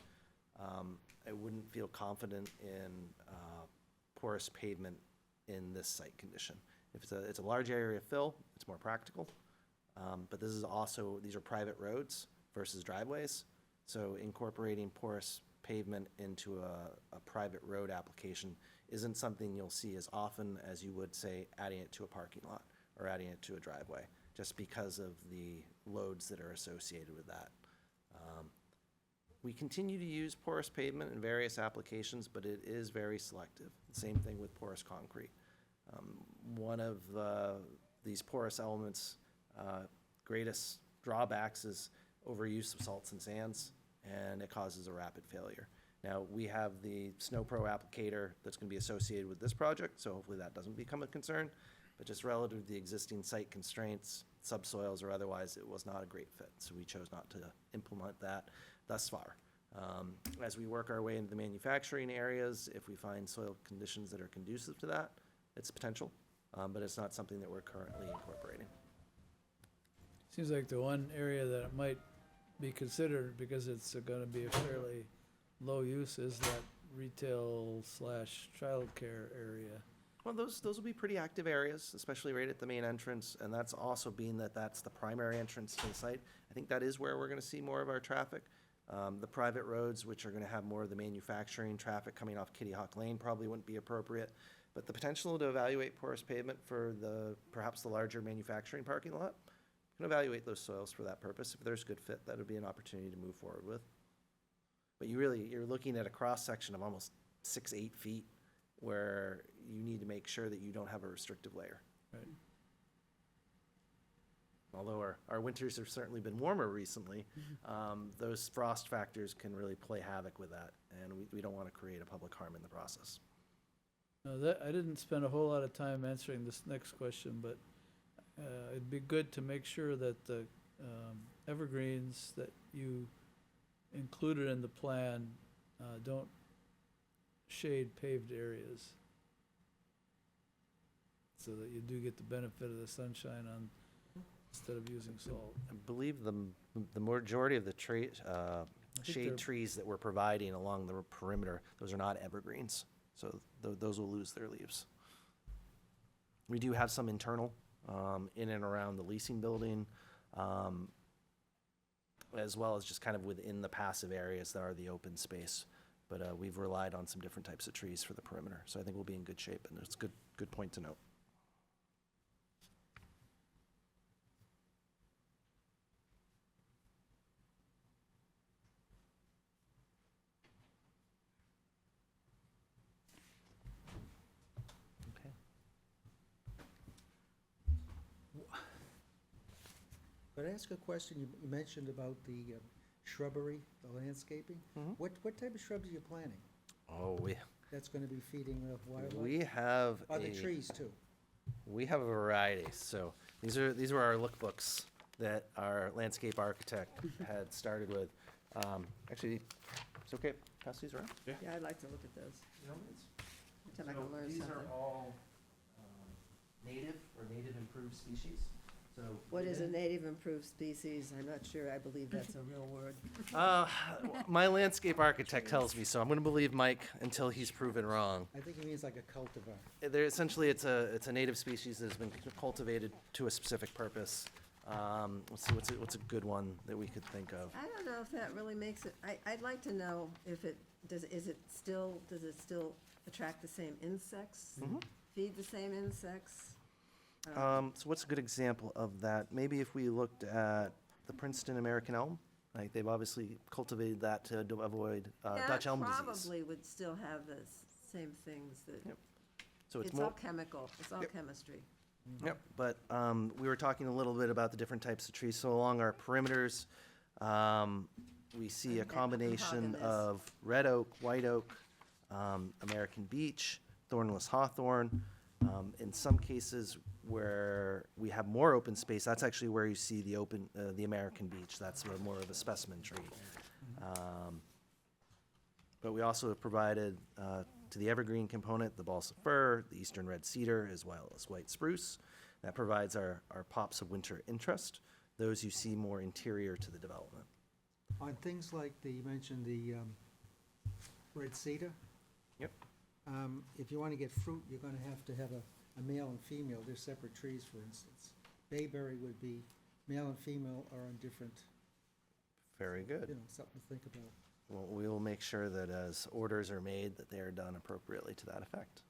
I wouldn't feel confident in porous pavement in this site condition. If it's a large area of fill, it's more practical. But this is also, these are private roads versus driveways. So incorporating porous pavement into a private road application isn't something you'll see as often as you would, say, adding it to a parking lot or adding it to a driveway, just because of the loads that are associated with that. We continue to use porous pavement in various applications, but it is very selective. Same thing with porous concrete. One of these porous elements' greatest drawbacks is overuse of salts and sands, and it causes a rapid failure. Now, we have the SnowPro applicator that's going to be associated with this project, so hopefully that doesn't become a concern. But just relative to the existing site constraints, subsoils or otherwise, it was not a great fit. So we chose not to implement that thus far. As we work our way into the manufacturing areas, if we find soil conditions that are conducive to that, it's potential, but it's not something that we're currently incorporating. Seems like the one area that it might be considered, because it's gonna be a fairly low use, is that retail/childcare area. Well, those will be pretty active areas, especially right at the main entrance, and that's also being that that's the primary entrance to the site. I think that is where we're gonna see more of our traffic. The private roads, which are gonna have more of the manufacturing traffic coming off Kitty Hawk Lane, probably wouldn't be appropriate. But the potential to evaluate porous pavement for perhaps the larger manufacturing parking lot, can evaluate those soils for that purpose. If there's good fit, that would be an opportunity to move forward with. But you're looking at a cross-section of almost 6-8 feet where you need to make sure that you don't have a restrictive layer. Right. Although our winters have certainly been warmer recently, those frost factors can really play havoc with that, and we don't want to create a public harm in the process. Now, I didn't spend a whole lot of time answering this next question, but it'd be good to make sure that the evergreens that you included in the plan don't shade paved areas, so that you do get the benefit of the sunshine instead of using salt. I believe the majority of the think shade they're- trees that we're providing along the perimeter, those are not evergreens. So those will lose their leaves. We do have some internal, in and around the leasing building, as well as just kind of within the passive areas that are the open space. But we've relied on some different types of trees for the perimeter, so I think we'll be in good shape, and it's a good point to note. Okay. Could I ask a question? You mentioned about the shrubbery, the landscaping. Mhm. What type of shrubs are you planting? Oh, That's gonna be feeding the wildlife? we have Or the a- trees too? We have a variety. So these were our lookbooks that our landscape architect had started with. Actually, it's okay, pass these around. Yeah, I'd like to look at those. Every time I can learn These are something. all native or native improved species. So What is a native improved species? I'm not sure I believe that's a real word. my landscape architect tells me so. I'm going to believe Mike until he's proven wrong. I think it means like a cultivar. They're essentially, it's a native species that has been cultivated to a specific purpose. Let's see, what's a good one that we could think of? I don't know if that really makes it, I'd like to know if it, does it still attract the same insects? Feed the same insects? So what's a good example of that? Maybe if we looked at the Princeton American elm, like they've obviously cultivated that to avoid Dutch elm disease. That probably would still have the same things that, Yep. So it's it's all more, chemical, it's all chemistry. yep, but we were talking a little bit about the different types of trees. So along our perimeters, we see a And combination mahogany. of red oak, white oak, American beech, thornless hawthorn. In some cases where we have more open space, that's actually where you see the American beech. That's more of a specimen tree. But we also have provided to the evergreen component, the balsam fir, the eastern red cedar, as well as white spruce. That provides our pops of winter interest. Those you see more interior to the development. On things like you mentioned the red cedar. Yep. If you want to get fruit, you're going to have a male and female. They're separate trees, for instance. Bayberry would be, male and female are on different, Very good. something to think about. Well, we will make sure that as orders are made, that they are done appropriately to that effect.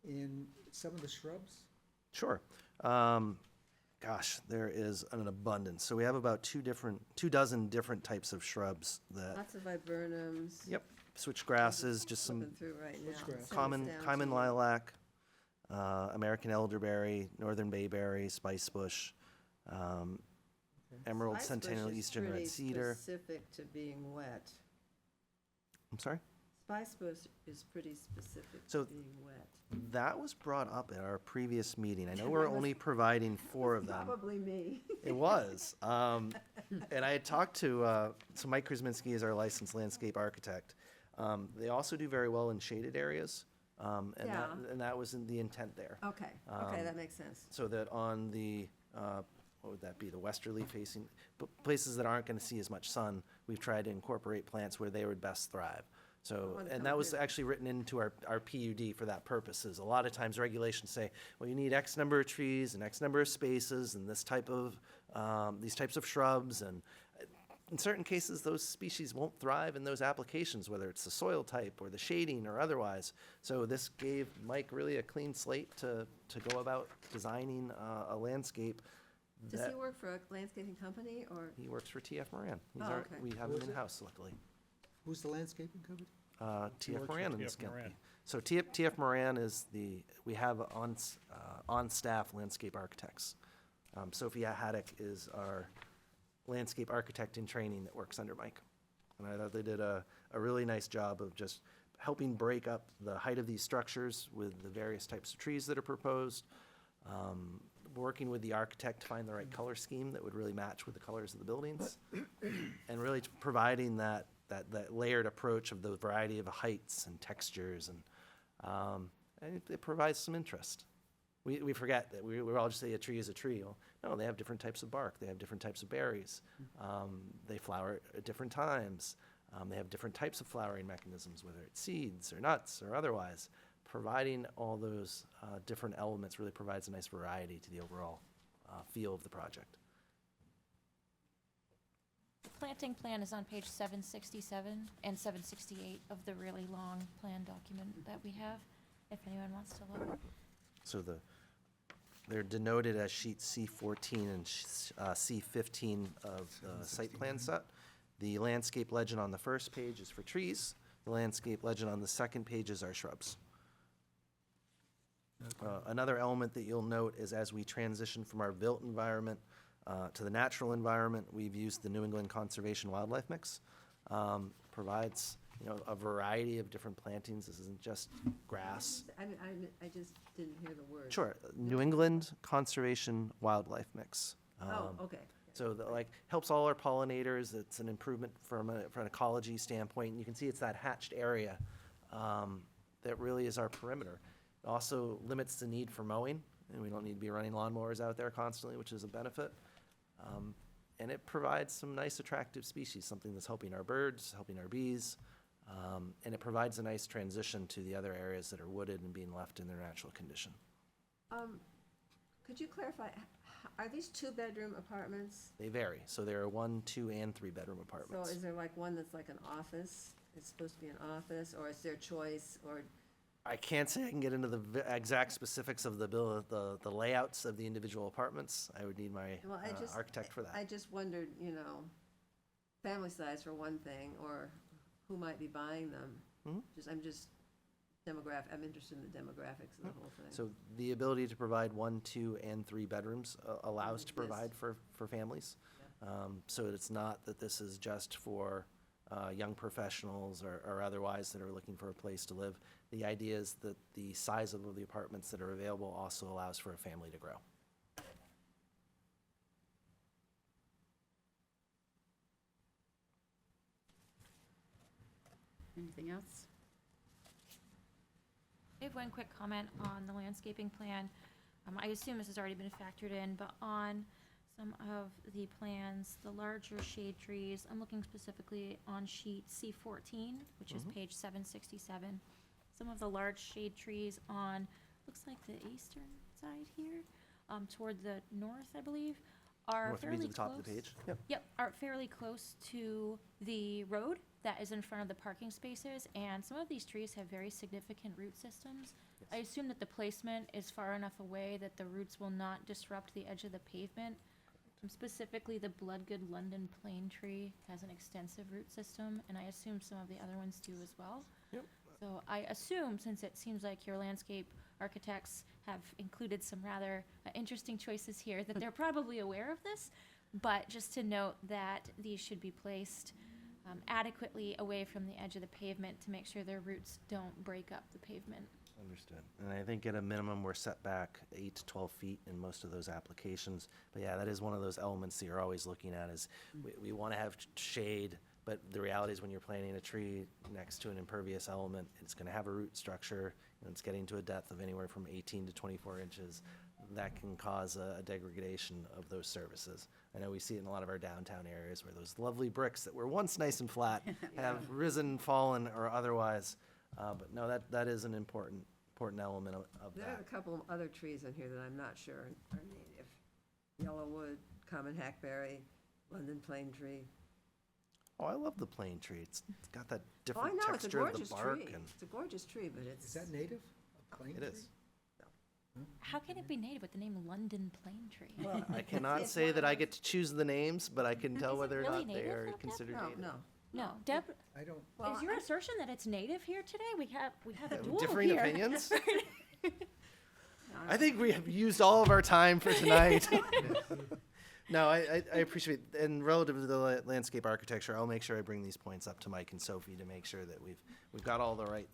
In some of the shrubs, Sure. Gosh, there is an abundance. So we have about 24 different types of shrubs that, Lots of viburnums. yep, switch grasses, just some Flipping through right now. Switchgrass. Send this common down to you. lilac, American elderberry, northern bayberry, spicebush, emerald Spicebush centennial, is eastern red pretty cedar. Specific to being wet. I'm sorry? Spicebush is pretty specific So- to being wet. That was brought up at our previous meeting. I know we're only providing 4 of them. Probably me. It was. And I had talked to, so Mike Krasinski is our licensed landscape architect. They also do very well in shaded areas. Yeah. And that was in the intent there. Okay, that makes sense. So that on the, what would that be, the westerly facing, places that aren't going to see as much sun, we've tried to incorporate plants where they would best thrive. So, Wanna and come that was here. actually written into our PUD for that purposes. A lot of times regulations say, well, you need X number of trees and X number of spaces and this type of, these types of shrubs. And in certain cases, those species won't thrive in those applications, whether it's the soil type or the shading or otherwise. So this gave Mike really a clean slate to go about designing a landscape. Does that he work for a landscaping company or? He works for TF Moran. Oh, okay. We have Who him is it? in-house, luckily. who's the landscaping company? TF works for Moran in TF this company. Moran. So TF Moran is we have on-staff landscape architects. Sophia Haddock is our landscape architect in training that works under Mike. And I thought they did a really nice job of just helping break up the height of these structures with the various types of trees that are proposed, working with the architect to find the right color scheme that would really match with the colors of the buildings, and really providing that layered approach of the variety of heights and textures, and it provides some interest. We forget that we all just say a tree is a tree. Well, no, they have different types of bark. They have different types of berries. They flower at different times. They have different types of flowering mechanisms, whether it's seeds or nuts or otherwise. Providing all those different elements really provides a nice variety to the overall feel of the project. The planting plan is on page 767 and 768 of the really long plan document that we have, if anyone wants to look. So they're denoted as sheet C14 and C15 of the site plan set. The landscape legend on the first page is for trees. The landscape legend on the second page is our shrubs. Another element that you'll note is as we transition from our built environment to the natural environment, we've used the New England Conservation Wildlife Mix. Provides, a variety of different plantings. This isn't just grass. I just didn't hear the word. Sure, New England Conservation Wildlife Mix. Oh, okay. So that helps all our pollinators. It's an improvement from an ecology standpoint. And you can see it's that hatched area that really is our perimeter. It also limits the need for mowing, and we don't need to be running lawnmowers out there constantly, which is a benefit. And it provides some nice attractive species, something that's helping our birds, helping our bees, and it provides a nice transition to the other areas that are wooded and being left in their natural condition. Could you clarify, are these two-bedroom apartments? They vary, so there are 1, 2, and 3-bedroom So apartments. is there like one that's like an office? It's supposed to be an office, or is there choice, or? I can't say I can get into the exact specifics of the layouts of the individual apartments. I would need my Well, architect for that. I just wondered, family size for one thing, or who might be buying them. Mhm. I'm interested in the demographics of the whole thing. So the ability to provide 1, 2, and 3 bedrooms allows to Yes. provide for families. So it's not that this is just for young professionals or otherwise that are looking for a place to live. The idea is that the size of the apartments that are available also allows for a family to grow. Anything else? I have one quick comment on the landscaping plan. I assume this has already been factored in, but on some of the plans, the larger shade trees, I'm looking specifically on sheet C14, which is page 767. Some of the large shade trees on, looks like the eastern side here, toward the north, I believe, are North fairly reads at close. the top of the page. Yep. Yep, are fairly close to the road that is in front of the parking spaces, and some of these trees have very significant root systems. I assume that the placement is far enough away that the roots will not disrupt the edge of the pavement. Specifically, the Bloodgood London plane tree has an extensive root system, and I assume some of the other ones do as well. Yep. So I assume, since it seems like your landscape architects have included some rather interesting choices here, that they're probably aware of this, but just to note that these should be placed adequately away from the edge of the pavement to make sure their roots don't break up the pavement. Understood. And I think at a minimum, we're set back 8 to 12 feet in most of those applications. But yeah, that is one of those elements that you're always looking at is we want to have shade, but the reality is when you're planting a tree next to an impervious element, it's going to have a root structure, and it's getting to a depth of anywhere from 18 to 24 inches. That can cause a degradation of those surfaces. I know we see it in a lot of our downtown areas where those lovely bricks that were once nice and flat have risen, fallen, or otherwise. But no, that is an important element of There are a that. couple of other trees in here that I'm not sure are native. Yellowwood, common hackberry, London plane tree. Oh, I love the plane tree. It's got that Oh, I different know, it's a texture of the gorgeous bark tree. and It's a gorgeous tree, but it's. Is that native? A plane it tree? is. How can it be native with the name London plane tree? Well, I cannot it's say one that of I those- get to choose the names, but I can tell Is it whether or really not they native, are though, Deb? considered No, native. no. No, Deb, I don't, Well, is your assertion that it's native here today? We have a duel Differing here. opinions? I think we have used all of our time for tonight. No, I appreciate, and relative to the landscape architecture, I'll make sure I bring these points up to Mike and Sophie to make sure that we've got all the right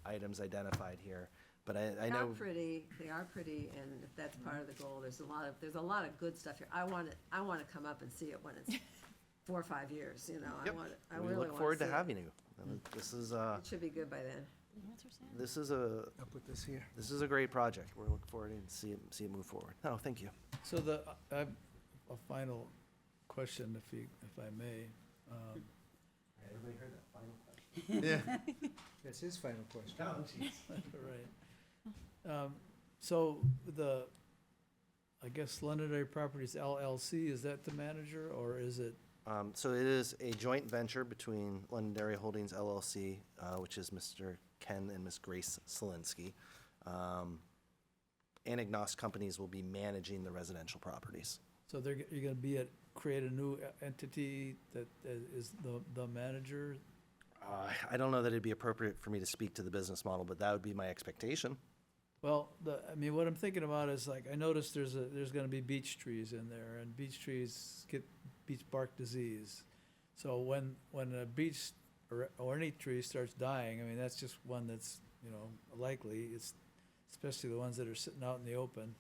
items identified here. But I They are know, pretty, and if that's part of the goal, there's a lot of good stuff here. I want to come up and see it when it's 4 or 5 years, I Yep. want it, I we really want to see it. look forward to having you. This is, It should be good by then. What's her saying? this is a, I'll put this here. this is a great project. We're looking forward to see it move forward. Oh, thank you. So a final question, if I may. Everybody heard that final question? That's his final question. Right. So I guess Londonderry Properties LLC, is that the manager, or is it? So it is a joint venture between Londonderry Holdings LLC, which is Mr. Ken and Ms. Grace Solinsky. Anagnos Companies will be managing the residential properties. So you're gonna create a new entity that is the manager? I don't know that it'd be appropriate for me to speak to the business model, but that would be my expectation. Well, what I'm thinking about is, like, I noticed there's gonna be beech trees in there, and beech trees get beech bark disease. So when a beech or any tree starts dying, I mean, that's just one that's, likely, it's especially the ones that are sitting out in the open,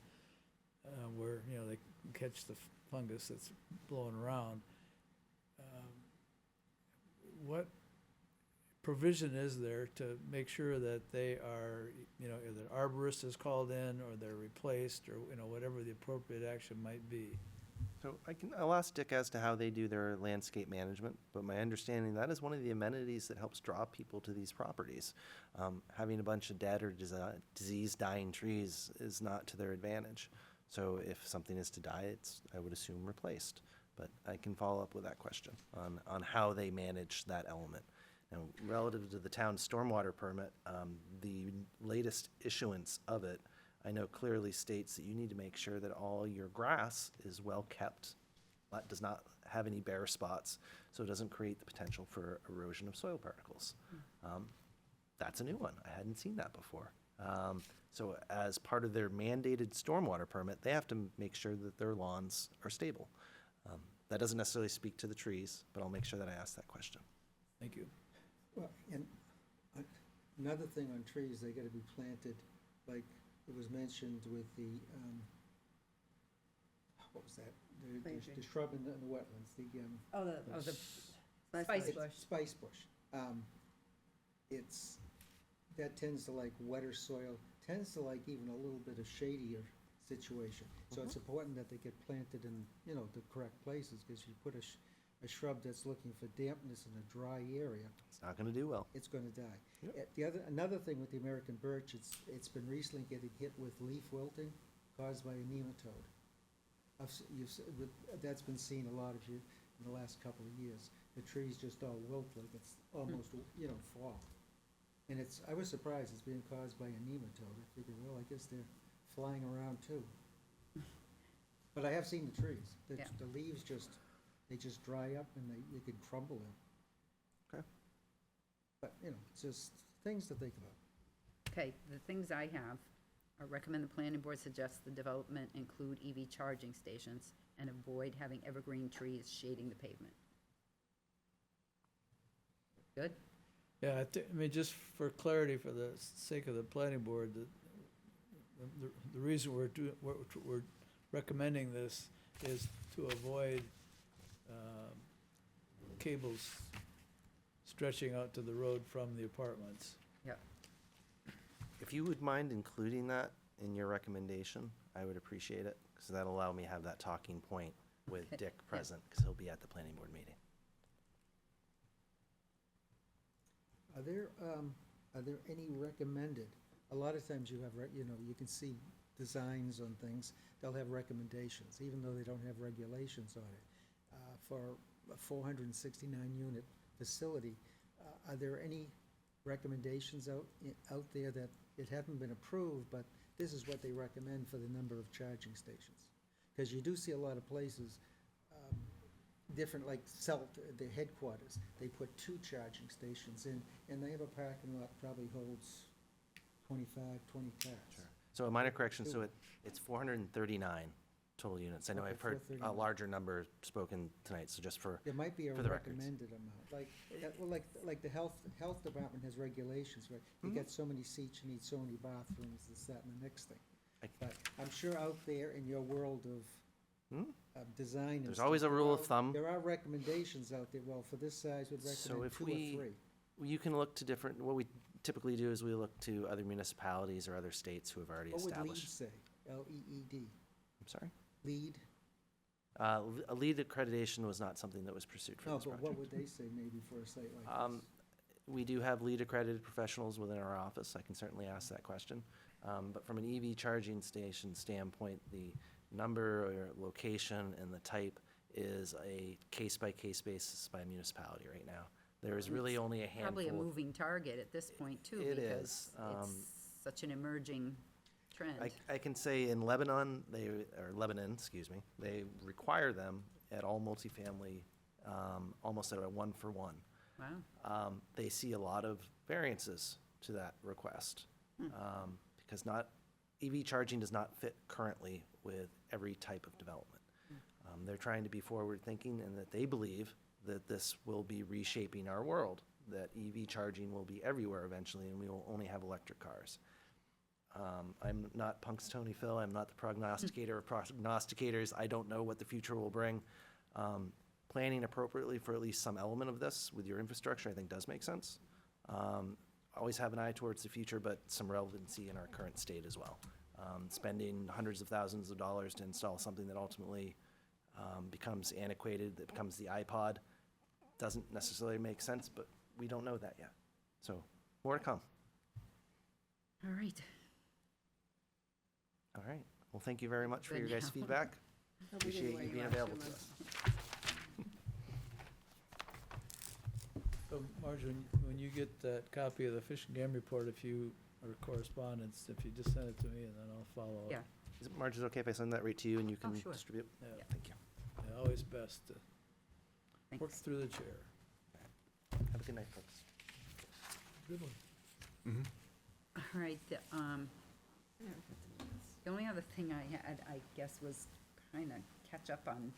where, they can catch the fungus that's blowing around. What provision is there to make sure that they are, either arborist is called in, or they're replaced, or, whatever the appropriate action might be? So I'll ask Dick as to how they do their landscape management, but my understanding, that is one of the amenities that helps draw people to these properties. Having a bunch of dead or disease-dying trees is not to their advantage. So if something is to die, it's, I would assume, replaced. But I can follow up with that question on how they manage that element. Now, relative to the town's stormwater permit, the latest issuance of it, I know clearly states that you need to make sure that all your grass is well kept, but does not have any bare spots, so it doesn't create the potential for erosion of soil particles. That's a new one. I hadn't seen that before. So as part of their mandated stormwater permit, they have to make sure that their lawns are stable. That doesn't necessarily speak to the trees, but I'll make sure that I ask that question. Thank you. Well, and another thing on trees, they gotta be planted, like it was mentioned with the, what was that? Plane tree. The shrub in the wetlands, the Spice bush. Spice bush. It's, that tends to like wetter soil, tends to like even a little bit of shadier situation. So it's important that they get planted in, the correct places, because you put a shrub that's looking for dampness in a dry area, It's not gonna do well. it's gonna die. Yep. Another thing with the American birch, it's been recently getting hit with leaf wilting caused by a nematode. That's been seen a lot of you in the last couple of years. The trees just all wilt like it's almost, fall. And I was surprised it's being caused by a nematode. I figured, well, I guess they're flying around too. But I have seen the trees. Yeah. The leaves they just dry up and you could crumble them. Okay. But, it's just things to think about. Okay, the things I have are recommend the planning board suggests the development include EV charging stations and avoid having evergreen trees shading the pavement. Good? Yeah, just for clarity, for the sake of the planning board, the reason we're recommending this is to avoid cables stretching out to the road from the apartments. Yep. If you would mind including that in your recommendation, I would appreciate it, because that'll allow me to have that talking point with Okay. Dick present, because he'll be at the planning board meeting. Are there any recommended? A lot of times you have, you can see designs on things, they'll have recommendations, even though they don't have regulations on it. For a 469 unit facility, are there any recommendations out there that it hadn't been approved, but this is what they recommend for the number of charging stations? Because you do see a lot of places, different, like the headquarters, they put 2 charging stations in, and they have a parking lot probably holds 25, 20 cars. So a minor correction, so it's 439 total units. I know Okay, I've heard a 439. larger number spoken tonight, so just for, There might be a For the records. recommended amount, like the health department has regulations, right? You Mhm. get so many seats, you need so many bathrooms, this, that, and the next thing. I- But I'm sure out there in your world Hmm? of design and There's stuff, always a there rule of are- thumb. There are recommendations out there, well, for this size, we'd So recommend if 2 we- or 3. you can look to different, what we typically do is we look to other municipalities or other states who have already What would LEED established. say? LEED, I'm sorry? LEED? A LEED accreditation was not something that was pursued for No, this but what project. would they say maybe for a site like Um, this? We do have LEED accredited professionals within our office. I can certainly ask that question. But from an EV charging station standpoint, the number or location and the type is a case-by-case basis by municipality right now. There is really only a Probably a handful. moving target at this point, too, It because is, it's such an emerging trend. I can say in Lebanon, or Lebanon, excuse me, they require them at all multifamily, almost at a 1-for-1. Wow. They see a lot of variances to that request. Because EV charging does not fit currently with every type of development. They're trying to be forward-thinking and that they believe that this will be reshaping our world, that EV charging will be everywhere eventually and we will only have electric cars. I'm not Punxsutawney Phil, I'm not the prognosticator of prognosticators, I don't know what the future will bring. Planning appropriately for at least some element of this with your infrastructure, I think does make sense. Always have an eye towards the future, but some relevancy in our current state as well. Spending hundreds of thousands of dollars to install something that ultimately becomes antiquated, that becomes the iPod, doesn't necessarily make sense, but we don't know that yet. So, more to come. All right. All right. Well, thank you very much for Good your guys' now. feedback. Hope we didn't Appreciate weigh you you being out too available to much. us. So Marge, when you get that copy of the Fish and Game report, or correspondence, if you just send it to me and then I'll follow up. Yeah. Is it, Marge, is it okay if I send that right to you and you can sure. distribute? Yeah, Thank you. yeah, always best to work Thanks. through the chair. Have a good night, folks. Good one. All right, the only other thing I had, I guess, was kind of catch up on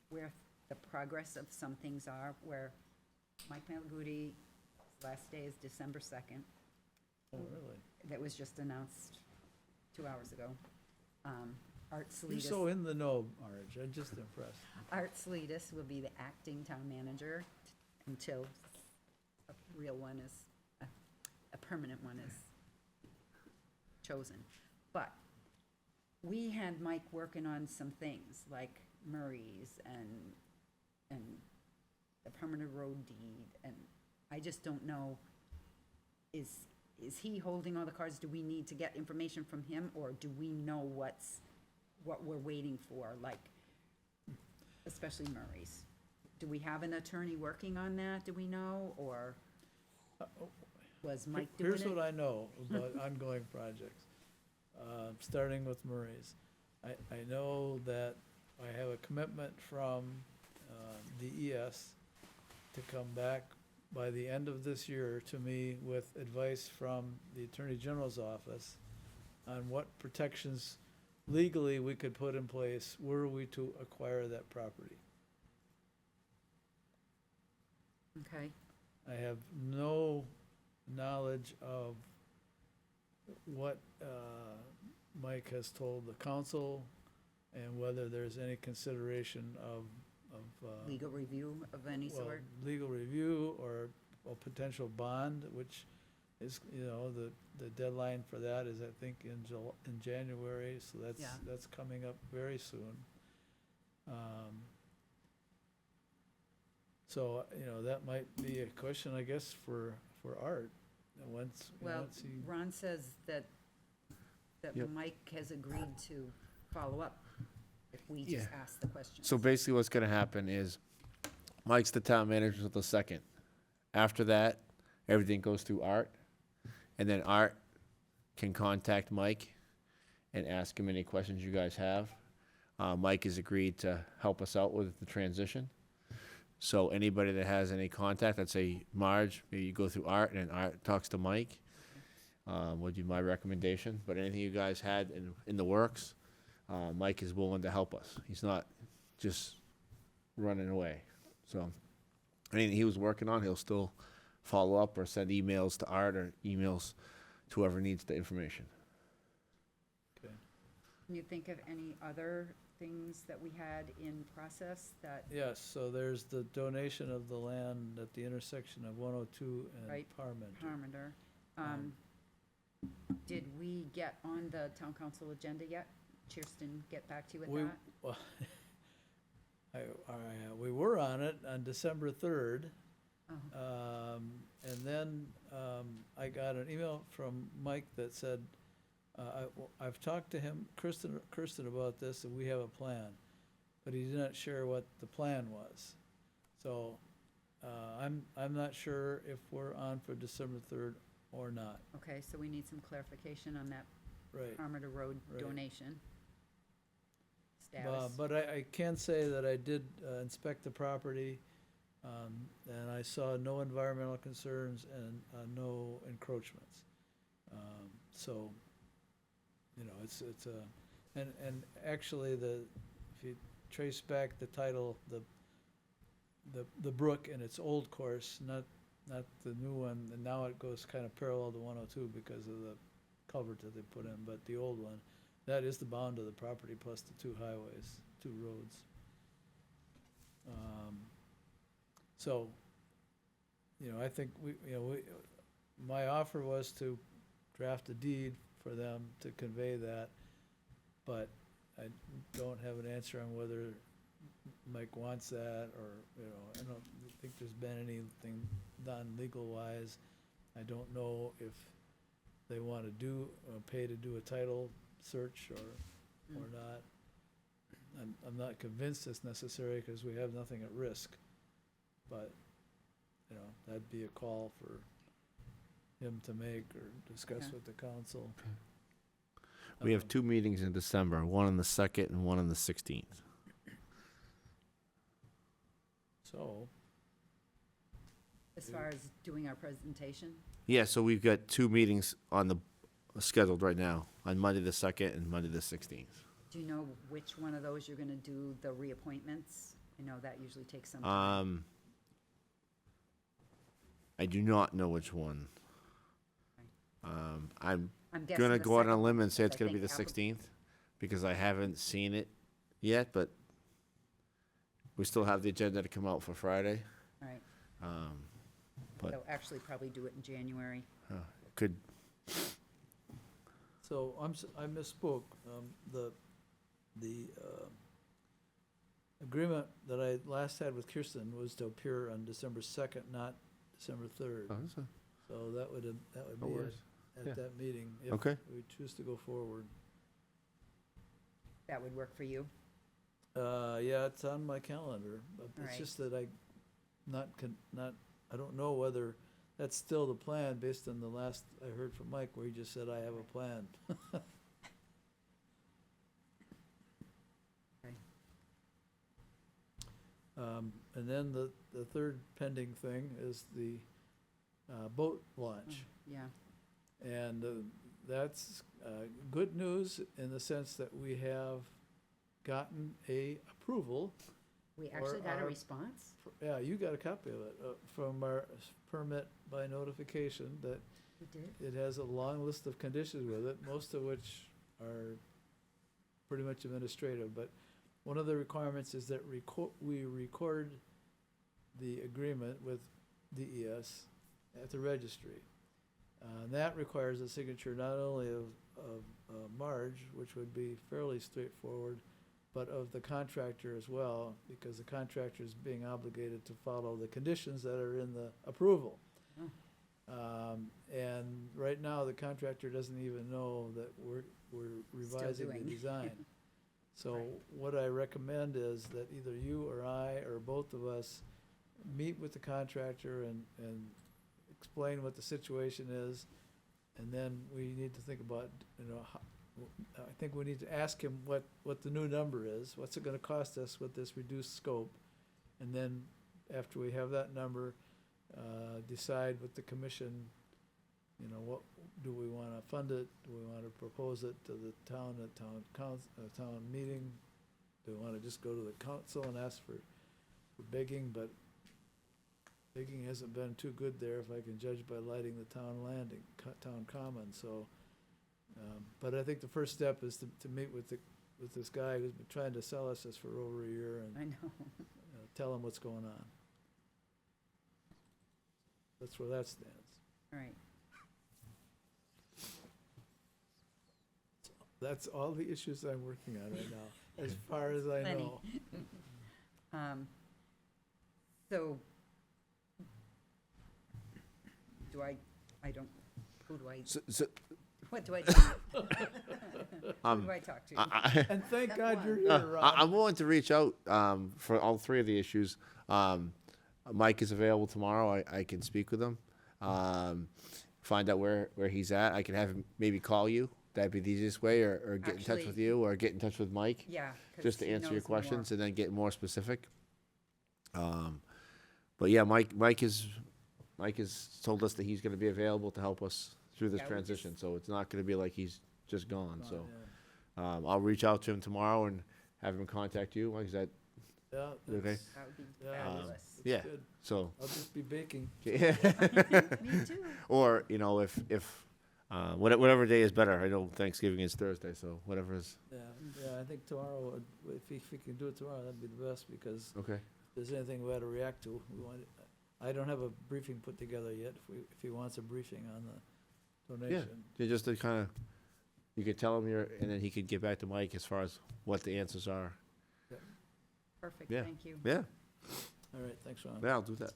where the progress of some things are, where Mike Malaguti, last day is December 2nd. Oh, really? That was just announced 2 hours ago. Art You're Salidas. so in the know, Marge, I'm just impressed. Art Salidas will be the acting town manager until a real one is, a permanent one is chosen. But we had Mike working on some things like Murray's and the permanent road deed, and I just don't know, is he holding all the cards? Do we need to get information from him, or do we know what we're waiting for, like, especially Murray's? Do we have an attorney working on that, do we know, or was Mike doing it? Here's what I know about ongoing projects, starting with Murray's. I know that I have a commitment from DES to come back by the end of this year to me with advice from the Attorney General's office on what protections legally we could put in place were we to acquire that property. Okay, I have no knowledge of what Mike has told the council and whether there's any consideration of legal review of any well, sort? legal review or a potential bond, which is, the deadline for that is, I think, in January, so Yeah. that's coming up very soon. So, that might be a question, I guess, for Art, once Well, he. Ron says that Yep. Mike has agreed to follow up if we just Yeah. ask the questions. So basically what's gonna happen is Mike's the town manager until the 2nd. After that, everything goes through Art, and then Art can contact Mike and ask him any questions you guys have. Mike has agreed to help us out with the transition. So anybody that has any contact, I'd say, Marge, maybe you go through Art, and Art talks to Mike. Would be my recommendation, but anything you guys had in the works, Mike is willing to help us. He's not just running away. So anything he was working on, he'll still follow up or send emails to Art or emails to whoever needs the information. Can you think of any other things that we had in process that, Yes, so there's the donation of the land at the intersection of 102 and Right. Parmenter. Parmenter, did we get on the town council agenda yet? Kirsten, get back to you We- with that? Well, we were on it on December 3rd. Oh. And then I got an email from Mike that said, I've talked to him, Kirsten about this, and we have a plan. But he did not share what the plan was. So I'm not sure if we're on for December 3rd or not. Okay, so we need some clarification on that Right. Parmenter Road Right. donation status. But I can say that I did inspect the property, and I saw no environmental concerns and no encroachments. So, you know, it's a, and actually if you trace back the title, the brook in its old course, not the new one, and now it goes kind of parallel to 102 because of the culvert that they put in, but the old one, that is the bound of the property plus the two highways, two roads. So, you know, I think my offer was to draft a deed for them to convey that, but I don't have an answer on whether Mike wants that, or, you know, I don't think there's been anything done legal-wise. I don't know if they want to pay to do a title search or not. I'm not convinced it's necessary because we have nothing at risk. But, you know, that'd be a call for him to make or discuss Okay. with the council. We have 2 meetings in December, one on the 2nd and one on the 16th. So, As far as doing our presentation, Yeah, so we've got 2 meetings on the scheduled right now, on Monday the 2nd and Monday the 16th. do you know which one of those you're gonna do the reappointments? I know that usually takes some time. I do not know which one. I'm I'm guessing gonna the go out on a second limb and one, say it's because I gonna be the think 16th, because I haven't seen it yet, but we still have the agenda to come out for Friday. All right, But they'll actually probably do it in January. could, so I misspoke. The agreement that I last had with Kirsten was to appear on December 2nd, not December 3rd. So that would No be worries. Yeah. at that meeting, if Okay. we choose to go forward. That would work for you? Yeah, it's on my calendar, but it's Alright. just that I don't know whether that's still the plan based on the last I heard from Mike, where he just said, I have a plan. Okay. And then the third pending thing is the boat launch. Yeah, And that's good news in the sense that we have gotten a approval. we actually got a our- response? Yeah, you got a copy of it, from our permit by notification, that We did? it has a long list of conditions with it, most of which are pretty much administrative. But one of the requirements is that we record the agreement with DES at the registry. And that requires a signature not only of Marge, which would be fairly straightforward, but of the contractor as well, because the contractor is being obligated to follow the conditions that are in the approval. And right now, the contractor doesn't even know that we're revising the doing. design. So Right. what I recommend is that either you or I, or both of us, meet with the contractor and explain what the situation is. And then we need to think about, I think we need to ask him what the new number is, what's it gonna cost us with this reduced scope? And then, after we have that number, decide with the commission, what, do we wanna fund it? Do we wanna propose it to the town, town meeting? Do we wanna just go to the council and ask for begging? But begging hasn't been too good there, if I can judge by lighting the town landing, town common, so. But I think the first step is to meet with this guy who's been trying to sell us this for over a year, and I know. tell him what's going on. That's where that stands. All right. That's all the issues I'm working on right now, as far as I Plenty. know. So, I don't, who do I, So, what do I do? Who do I talk to? And thank Step God you're one. here, Rob. I'm willing to reach out for all three of the issues. Mike is available tomorrow. I can speak with him, find out where he's at. I can have him maybe call you. That'd be the easiest way, or get in touch with Actually- you, or get in touch with Mike, Yeah. 'cause just to he answer your knows more. questions and then get more specific. But yeah, Mike has told us that he's going to be available to help us through this Yeah, we transition. So it's not going to be like he's just gone. Oh, So yeah. I'll reach out to him tomorrow and have him contact you. Mike, is that Yeah, okay? that's- That would be Yeah. fabulous. that's Yeah. good. So, I'll just be baking. Me too. or if whatever day is better. I know Thanksgiving is Thursday, so whatever is Yeah, I think tomorrow, if we can do it tomorrow, that'd be the best, because okay. if there's anything we had to react to, I don't have a briefing put together yet, if he wants a briefing on the donation. Yeah, just to kind of, you could tell him and then he could get back to Mike as far as what the answers are. Perfect, Yeah. thank you. Yeah, All right, thanks, Ron. yeah, I'll do that.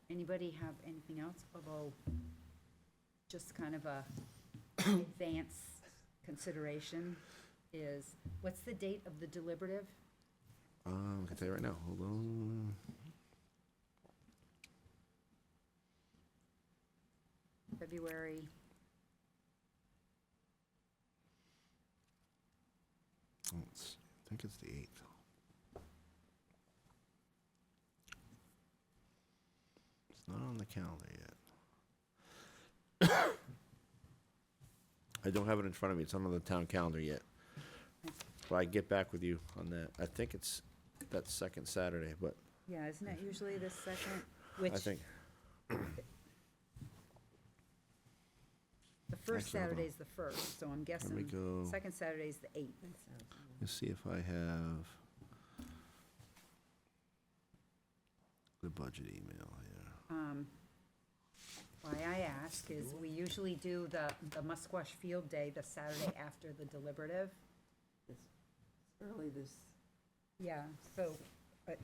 Anybody have anything else, although just kind of a advance consideration is, what's the date of the deliberative? I can tell you right now. Hold on. February, I think it's the 8th. It's not on the calendar yet. I don't have it in front of me. It's not on the town calendar yet. But I can get back with you on that. I think it's that second Saturday, but yeah, isn't it usually the second? I Which, think, the first Actually, hold on. Saturday's the first, so I'm let me guessing go, second Saturday's the 8th. let's see if I have the budget email here. Why I ask is, we usually do the Musquash Field Day the Saturday after the deliberative. Early this, Yeah, so,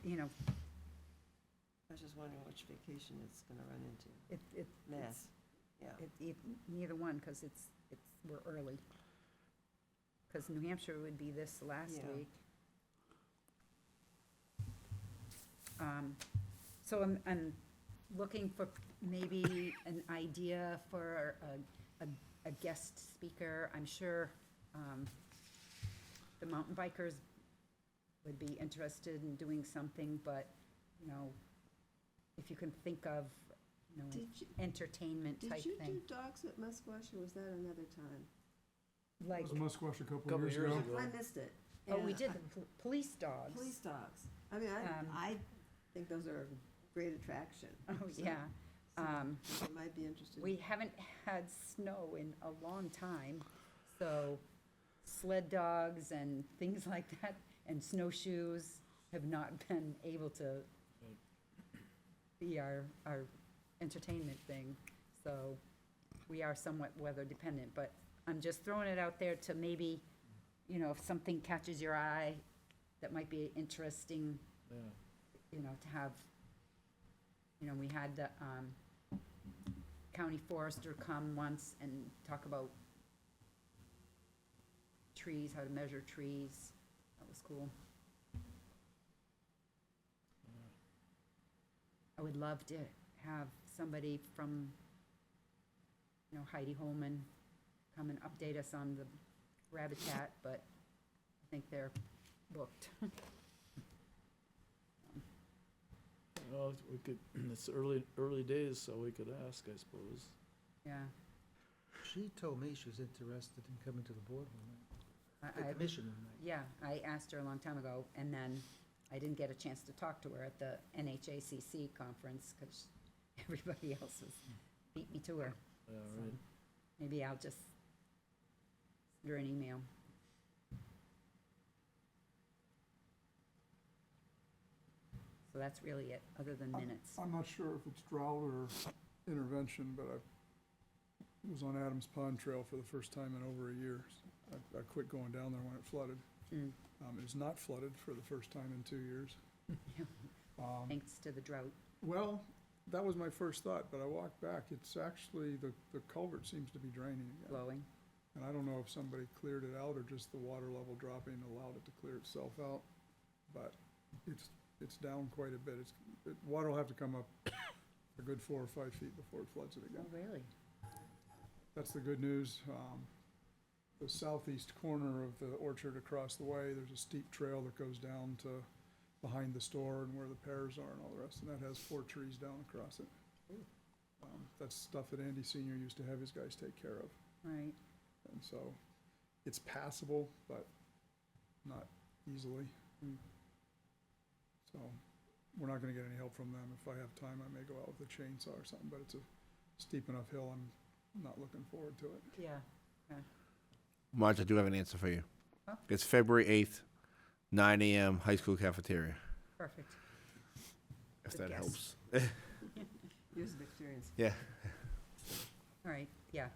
you know, I was just wondering which vacation it's gonna run into. it, Mass, yeah. neither one, because we're early. Because New Hampshire would be this last Yeah. week. So I'm looking for maybe an idea for a guest speaker. I'm sure the mountain bikers would be interested in doing something, but, you know, if you can think of, you know, Did you, entertainment type did you thing. do dogs at Musquash, or was that another time? Like, Was Musquash a couple Couple years years ago? ago. I missed it. oh, we And did I- the police dogs. Police dogs. I mean, Um, I think those are a great attraction. Oh, So- yeah. so I might be interested. We haven't had snow in a long time, so sled dogs and things like that, and snowshoes have not been able to be our entertainment thing. So we are somewhat weather dependent, but I'm just throwing it out there to maybe, you know, if something catches your eye that might be interesting, Yeah. you know, to have, you know, we had the county forester come once and talk about trees, how to measure trees. That was cool. I would love to have somebody from, you know, Heidi Holman come and update us on the Rabbitat, but I think they're booked. Well, we could, it's early days, so we could ask, I suppose. Yeah. She told me she was interested in coming to the board one night, the I- commission one night. Yeah, I asked her a long time ago, and then I didn't get a chance to talk to her at the NHACC conference, because everybody else was, beat me to her. Yeah, So right. maybe I'll just send her an email. So that's really it, other than minutes. I'm not sure if it's drought or intervention, but I was on Adams Pond Trail for the first time in over a year. I quit going down there when it flooded, Mm. It was not flooded for the first time in 2 years. Thanks to the drought. Well, that was my first thought, but I walked back. It's actually, the culvert seems to be draining again. Flowing. And I don't know if somebody cleared it out or just the water level dropping allowed it to clear itself out. But it's down quite a bit. Water will have to come up a good 4 or 5 feet before it floods it again. Oh, really? That's the good news. The southeast corner of the orchard across the way, there's a steep trail that goes down to behind the store and where the pears are and all the rest, and that has 4 trees down across it. That's stuff that Andy Senior used to have his guys take care of. Right. And so it's passable, but not easily. Mm. So we're not gonna get any help from them. If I have time, I may go out with a chainsaw or something, but it's a steep enough hill, I'm not looking forward to it. Yeah. Marge, I do have an answer for you. Oh. It's February 8th, 9 a.m., high school cafeteria, Perfect. if Good that guess. helps. Years of experience. Yeah, All right, yeah.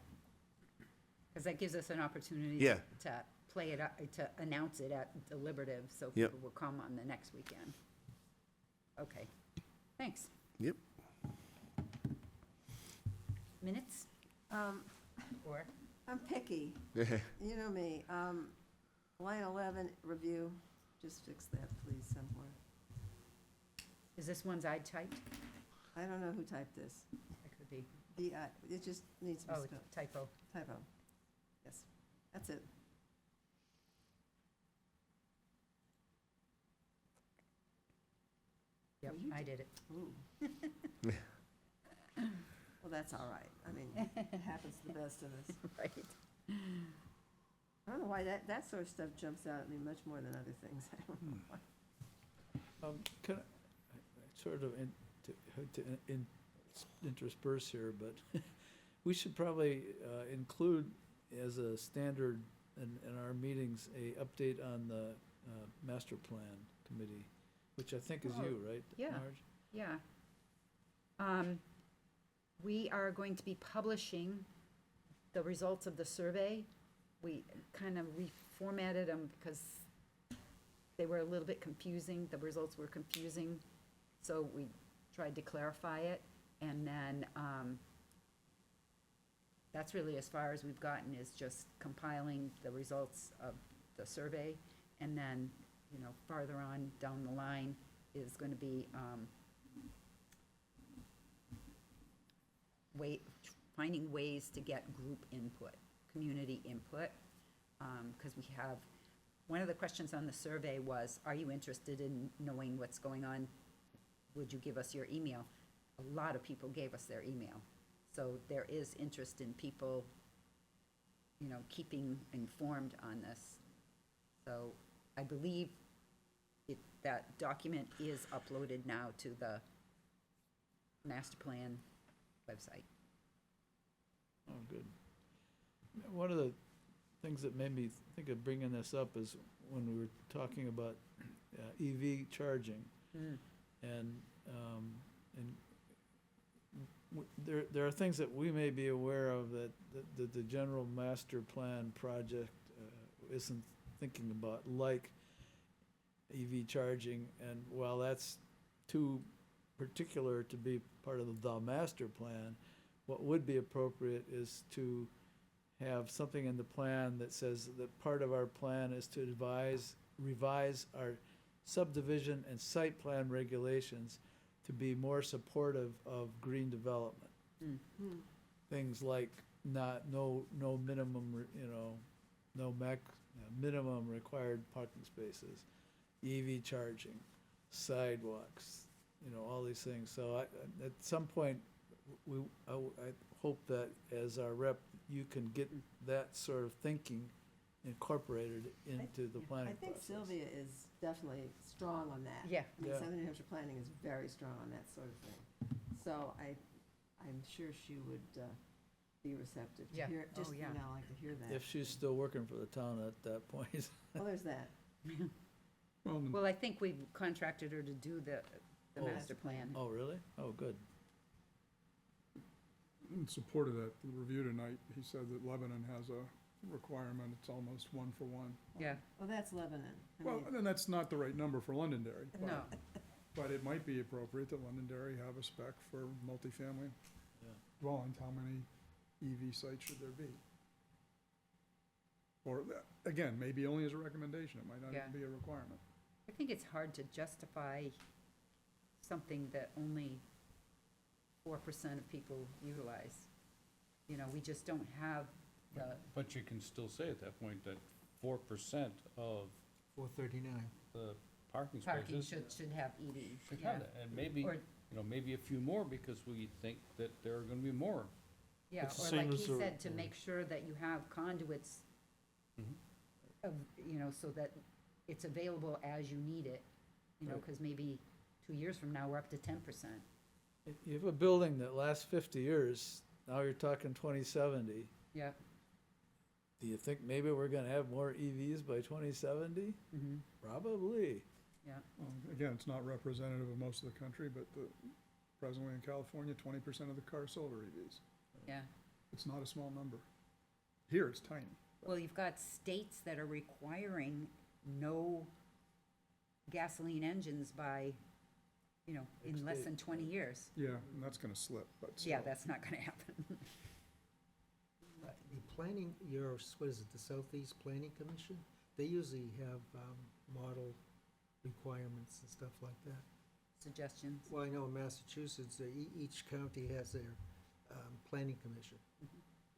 Because that gives us an opportunity Yeah. to play it, to announce it at deliberative, so Yep. people will come on the next weekend. Okay, thanks. Yep. Minutes, or, I'm picky, you know me. Line 11, review, just fix that, please, somewhere. is this ones I typed? I don't know who typed this. It could be, It just needs to be oh, spelled. typo. Typo. Yes, that's it. Yep, Well, you I did- did it. Ooh. Well, that's all right. I mean, it happens to the best of us. Right. I don't know why that sort of stuff jumps out at me much more than other things. I don't know why. Can I sort of intersperse here, but we should probably include as a standard in our meetings, a update on the master plan committee, which I think is you, right, yeah. Marge? Yeah. We are going to be publishing the results of the survey. We kind of reformatted them because they were a little bit confusing. The results were confusing. So we tried to clarify it. And then that's really as far as we've gotten, is just compiling the results of the survey. And then, you know, farther on down the line is going to be finding ways to get group input, community input. Because we have, one of the questions on the survey was, are you interested in knowing what's going on? Would you give us your email? A lot of people gave us their email. So there is interest in people, you know, keeping informed on this. So I believe that document is uploaded now to the master plan website. Oh, good. One of the things that made me think of bringing this up is when we were talking about EV charging. And there are things that we may be aware of that the general master plan project isn't thinking about, like EV charging. And while that's too particular to be part of the master plan, what would be appropriate is to have something in the plan that says that part of our plan is to revise our subdivision and site plan regulations to be more supportive of green development. Things like no minimum, minimum required parking spaces, EV charging, sidewalks, all these things. So at some point, I hope that as our rep, you can get that sort of thinking incorporated into the planning I think process. Sylvia is definitely strong on that. Yeah. I mean, Yeah. Southern New Hampshire Planning is very strong on that sort of thing. So I'm sure she would be receptive to Yeah. hear, Oh, just, yeah. like to hear that. If she's still working for the town at that point. Well, there's that. Well, Well, I think we've contracted her to do the Oh. master plan. Oh, really? Oh, good. in support of that review tonight, he said that Lebanon has a requirement, it's almost one for one. Yeah, Well, that's Lebanon. I Well, mean, and that's not the right number for Londonderry. but- no, But it might be appropriate that Londonderry have a spec for multifamily dwellings. How many EV sites should there be? Or, again, maybe only as a recommendation, it might not Yeah. even be a requirement. I think it's hard to justify something that only 4% of people utilize. You know, we just don't have the, But you can still say at that point that 4% of 439. the parking parking spaces should have EVs, should yeah. have that. And maybe, Or- maybe a few more because we think that there are gonna be more. Yeah, It's the or same like as he the- said, to make sure that you have conduits Mhm. of, so that it's available as you need it, Right. because maybe 2 years from now, we're up to 10%. You have a building that lasts 50 years, now you're talking 2070. Yeah. Do you think maybe we're gonna have more EVs by 2070? Mm-hmm. Probably. Yeah, Again, it's not representative of most of the country, but presently in California, 20% of the cars sold are EVs. yeah. It's not a small number. Here, it's tiny. Well, you've got states that are requiring no gasoline engines by, in less than 20 years. Yeah, and that's gonna slip, but Yeah, still. that's not gonna happen. The planning, what is it, the Southeast Planning Commission? They usually have model requirements and stuff like that. Suggestions. Well, I know in Massachusetts, each county has their planning commission.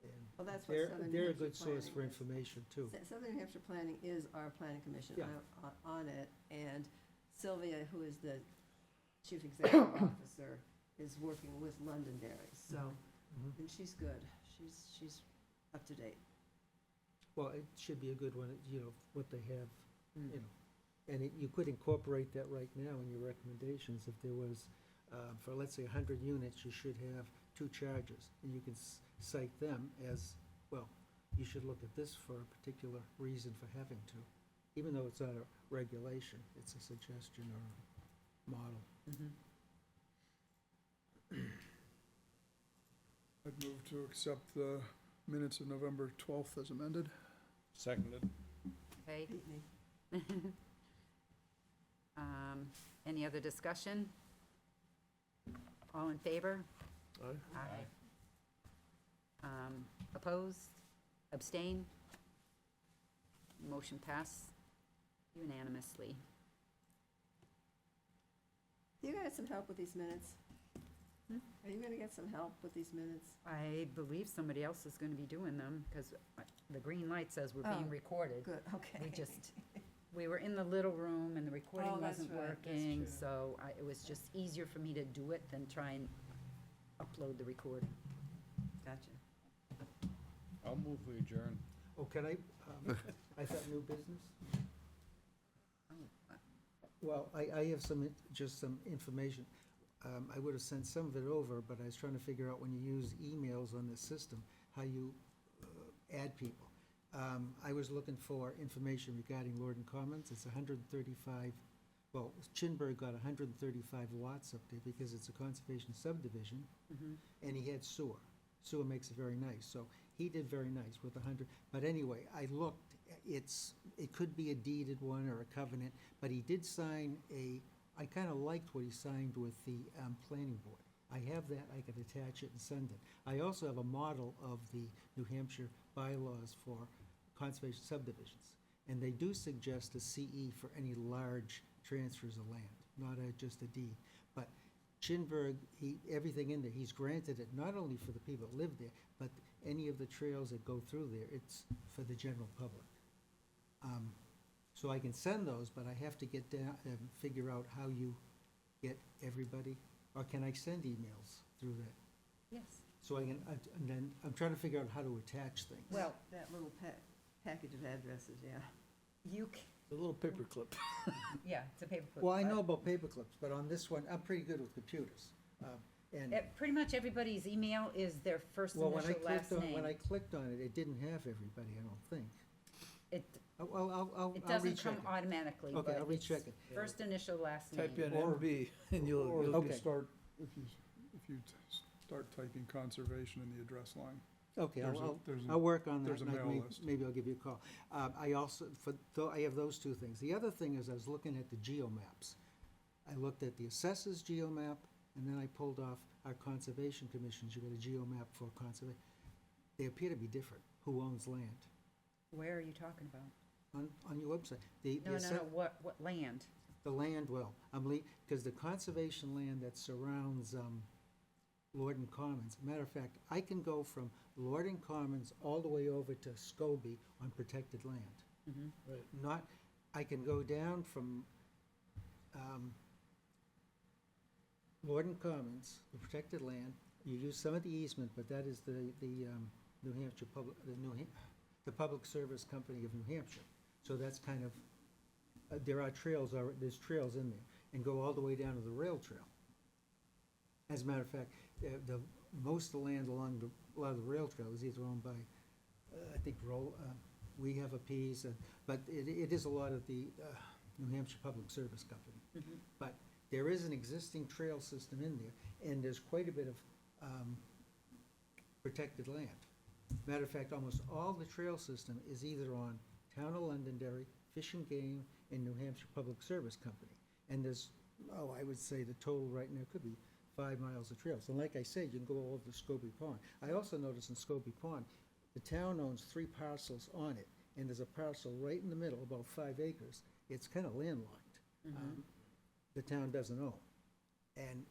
And Well, that's what they're, Southern they're a Hampshire good source for Planning is. information too. Southern Hampshire Planning is our planning commission. Yeah. I'm on it, and Sylvia, who is the chief executive officer, is working with Londonderry, so, Mhm. and she's good. She's up to date. Well, it should be a good one, what they have, Mm. And you could incorporate that right now in your recommendations. If there was, for let's say 100 units, you should have 2 chargers. And you can cite them as, well, you should look at this for a particular reason for having to. Even though it's not a regulation, it's a suggestion or a model. Mhm. I'd move to accept the minutes of November 12th as amended. Seconded. Okay. Beat me. Any other discussion? All in favor? Aye. Opposed? Abstain? Motion passed unanimously. You gonna get some help with these minutes? Hmm? Are you gonna get some help with these minutes? I believe somebody else is gonna be doing them, because the green light says we're being Oh, recorded. Good, okay. We were in the little room and the recording Oh, that's wasn't right, that's working, true. so it was just easier for me to do it than try and upload the recording. Gotcha. I'll move we adjourn. Oh, can I thought new business? Well, I have just some information. I would have sent some of it over, but I was trying to figure out when you use emails on this system, how you add people. I was looking for information regarding Lorden Commons. It's 135, well, Chinburg got 135 lots up there because it's a conservation subdivision, and he had sewer. Sewer makes it very nice, so he did very nice with 100. But anyway, I looked, it could be a deeded one or a covenant, but he did sign I kind of liked what he signed with the planning board. I have that, I could attach it and send it. I also have a model of the New Hampshire bylaws for conservation subdivisions. And they do suggest a CE for any large transfers of land, not just a deed. But Chinburg, everything in there, he's granted it not only for the people that live there, but any of the trails that go through there, it's for the general public. So I can send those, but I have to get down and figure out how you get everybody, or can I send emails through that? Yes. So and then, I'm trying to figure out how to attach things. Well, That little package of addresses, yeah. you, A little paperclip. yeah, it's a paperclip. Well, I know about paperclips, but on this one, I'm pretty good with computers. And, Pretty much everybody's email is their first well, when I initial last clicked on, when I name. clicked on it, it didn't have everybody, I don't think. It, I'll it doesn't recheck come it. automatically, Okay, but I'll recheck it's it. first initial last name. Type in Or- MB and Or you'll if Okay. you start typing conservation in the address line, Okay, There's a- I'll, there's a- I'll work on that. there's a and mail list. Maybe I'll give you a call. I also, I have those two things. The other thing is I was looking at the geomaps. I looked at the assessors geomap, and then I pulled off our conservation commissions. You got a geomap for conservation. They appear to be different. Who owns land? Where are you talking about? On your website. The No, no, asse- no, what land? The land, well, because the conservation land that surrounds, Lorden Commons, matter of fact, I can go from Lorden Commons all the way over to Scobie on protected land. Right. Not, I can go down from, Lorden Commons, the protected land, you use some of the easement, but that is the New Hampshire Public, the Public Service Company of New Hampshire. So that's kind of, there are trails, there's trails in there, and go all the way down to the rail trail. As a matter of fact, most of the land along a lot of the rail trail is either owned by, I think, we have a piece, but it is a lot of the New Hampshire Public Service Company. But there is an existing trail system in there, and there's quite a bit of protected land. Matter of fact, almost all the trail system is either on Town of Londonderry, Fish and Game, and New Hampshire Public Service Company. And there's, I would say the total right now could be 5 miles of trails. And like I said, you can go over to Scobie Pond. I also noticed in Scobie Pond, the town owns 3 parcels on it, and there's a parcel right in the middle, about 5 acres. It's kind of landlocked. The town doesn't own. And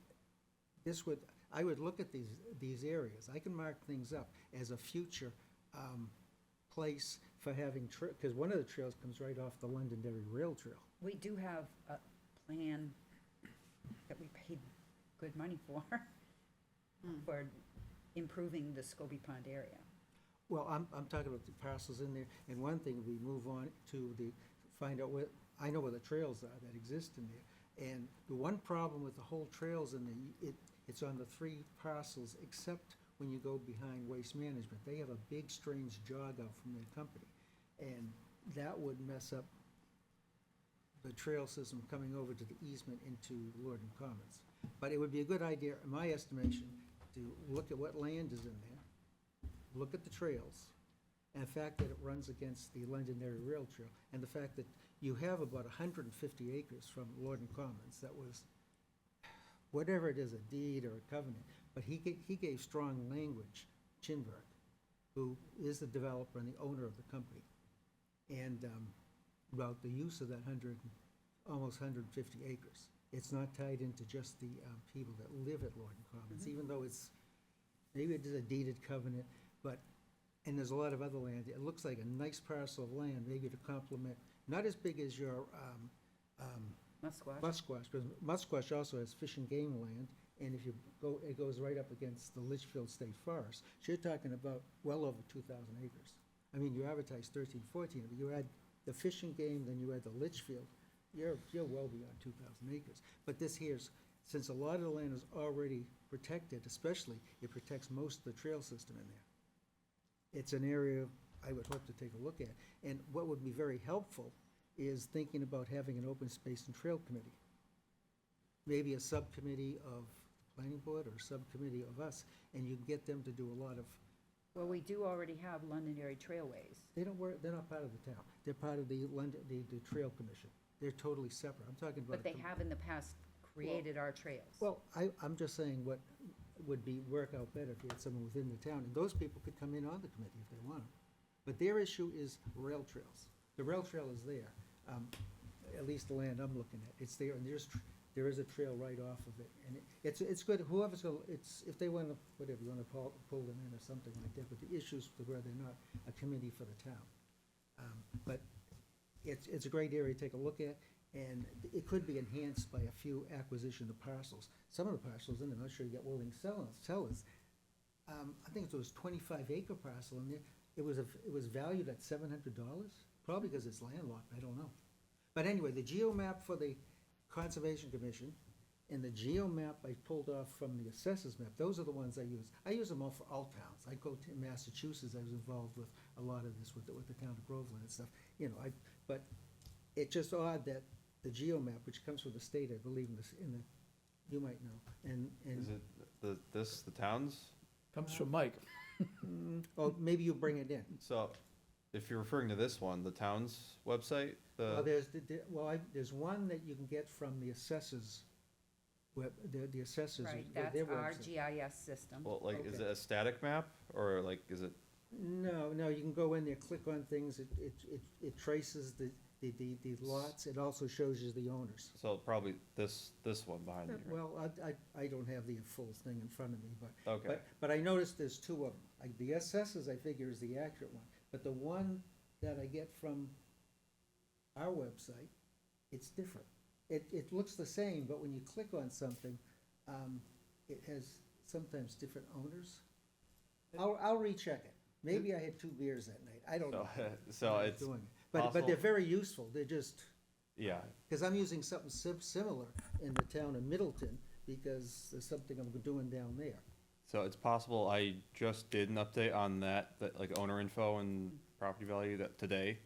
I would look at these areas. I can mark things up as a future place for having, because one of the trails comes right off the Londonderry Rail Trail. We do have a plan that we paid good money for improving the Scobie Pond area. Well, I'm talking about the parcels in there, and one thing, we move on to find out what, I know where the trails are that exist in there. And the one problem with the whole trails in it's on the 3 parcels, except when you go behind Waste Management. They have a big strange jog out from their company. And that would mess up the trail system coming over to the easement into Lorden Commons. But it would be a good idea, in my estimation, to look at what land is in there, look at the trails, and the fact that it runs against the Londonderry Rail Trail, and the fact that you have about 150 acres from Lorden Commons that was, whatever it is, a deed or a covenant, but he gave strong language, Chinberg, who is the developer and the owner of the company, and about the use of that almost 150 acres. It's not tied into just the people that live at Lorden Commons, even though maybe it is a deeded covenant, and there's a lot of other land. It looks like a nice parcel of land, maybe to complement, not as big as your Musquash? Musquash, because Musquash also has fish and game land, and if you go, it goes right up against the Litchfield State Forest. So you're talking about well over 2,000 acres. I mean, you advertise 13, 14, but you add the fish and game, then you add the Litchfield, you're well beyond 2,000 acres. But this here's, since a lot of the land is already protected, especially, it protects most of the trail system in there. It's an area I would hope to take a look at. And what would be very helpful is thinking about having an open space and trail committee. Maybe a subcommittee of planning board or a subcommittee of us, and you can get them to do a lot of, Well, we do already have Londonderry Trailways. they're not part of the town. They're part of the Trail Commission. They're totally separate. I'm talking about. But they have in the past created our trails. Well, I'm just saying what would work out better if you had someone within the town, and those people could come in on the committee if they want to. But their issue is rail trails. The rail trail is there, at least the land I'm looking at. It's there, and there is a trail right off of it. And it's good, whoever's going, if they want to, whatever, you want to pull them in or something like that, but the issues where they're not a committee for the town. But it's a great area to take a look at, and it could be enhanced by a few acquisition of parcels. Some of the parcels in there, I'm not sure you get willing sellers. I think it was 25-acre parcel in there. It was valued at $700, probably because it's landlocked, I don't know. But anyway, the geomap for the Conservation Commission and the geomap I pulled off from the assessors map, those are the ones I use. I use them all for all towns. I go to Massachusetts, I was involved with a lot of this with the town of Groveland and stuff. But it's just odd that the geomap, which comes from the state, I believe, you might know, and Is it the towns? Comes from Mike. Oh, maybe you bring it in. So, if you're referring to this one, the town's website, Well, the, there's one that you can get from the assessors, the assessors, Right, their that's our website. GIS system. well, like, is Okay. it a static map, or like, is it, No, you can go in there, click on things, it traces the lots, it also shows you the owners. so probably this one behind me, right? Well, I don't have the full thing in front of me, but Okay, But I noticed there's two of them. Like, the assessors, I figure, is the accurate one, but the one that I get from our website, it's different. It looks the same, but when you click on something, it has sometimes different owners. I'll recheck it. Maybe I had 2 beers that night, I don't know. so when I was it's, doing it. But possible- they're very useful, they're just, yeah, because I'm using something similar in the town of Middleton, because there's something I'm doing down there. so it's possible I just did an update on that like owner info and property value that today.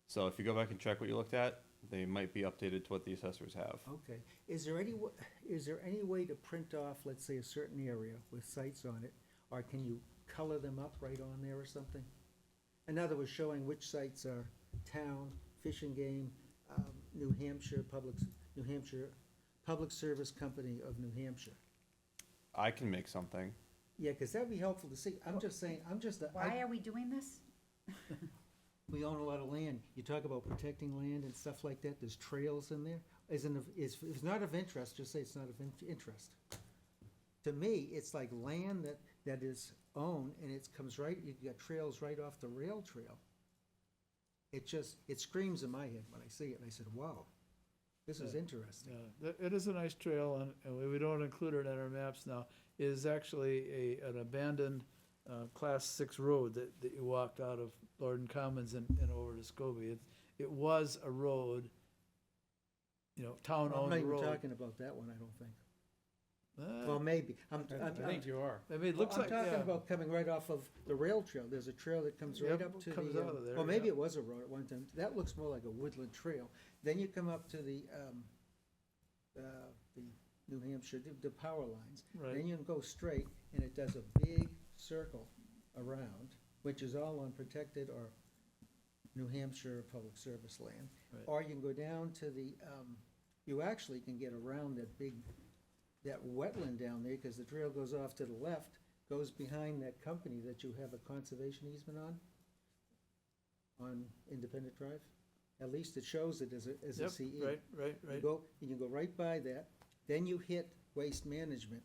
So if you go back and check what you looked at, they might be updated to what the assessors have. Okay, is there any way to print off, let's say, a certain area with sites on it, or can you color them up right on there or something? In other words, showing which sites are town, Fish and Game, New Hampshire Public Service Company of New Hampshire. I can make something. Yeah, because that'd be helpful to see, I'm just saying, Why are we doing this? we own a lot of land, you talk about protecting land and stuff like that, there's trails in there. If it's not of interest, just say it's not of interest. To me, it's like land that is owned, and it comes right, you got trails right off the rail trail. It screams in my head when I see it, and I said, wow, this is interesting. Yeah, it is a nice trail, and we don't include it in our maps now. It is actually an abandoned Class 6 road that you walked out of Lorden Commons and over to Scobie. It was a road, I'm town-owned not even road. talking about that one, I don't think. Uh, Well, maybe. I think you are. I mean, it looks like, I'm talking yeah. about coming right off of the rail trail. There's a trail that comes right Yep, up to the. comes out of there, Well, maybe yeah. it was a road at one time. That looks more like a woodland trail. Then you come up to the New Hampshire, the power lines. Right. Then you can go straight, and it does a big circle around, which is all on protected or New Hampshire Public Service land. Right. Or you can go down to the, you actually can get around that wetland down there, because the trail goes off to the left, goes behind that company that you have a conservation easement on Independent Drive. At least it shows it as a Yep, CE. right. You can go right by that, then you hit Waste Management.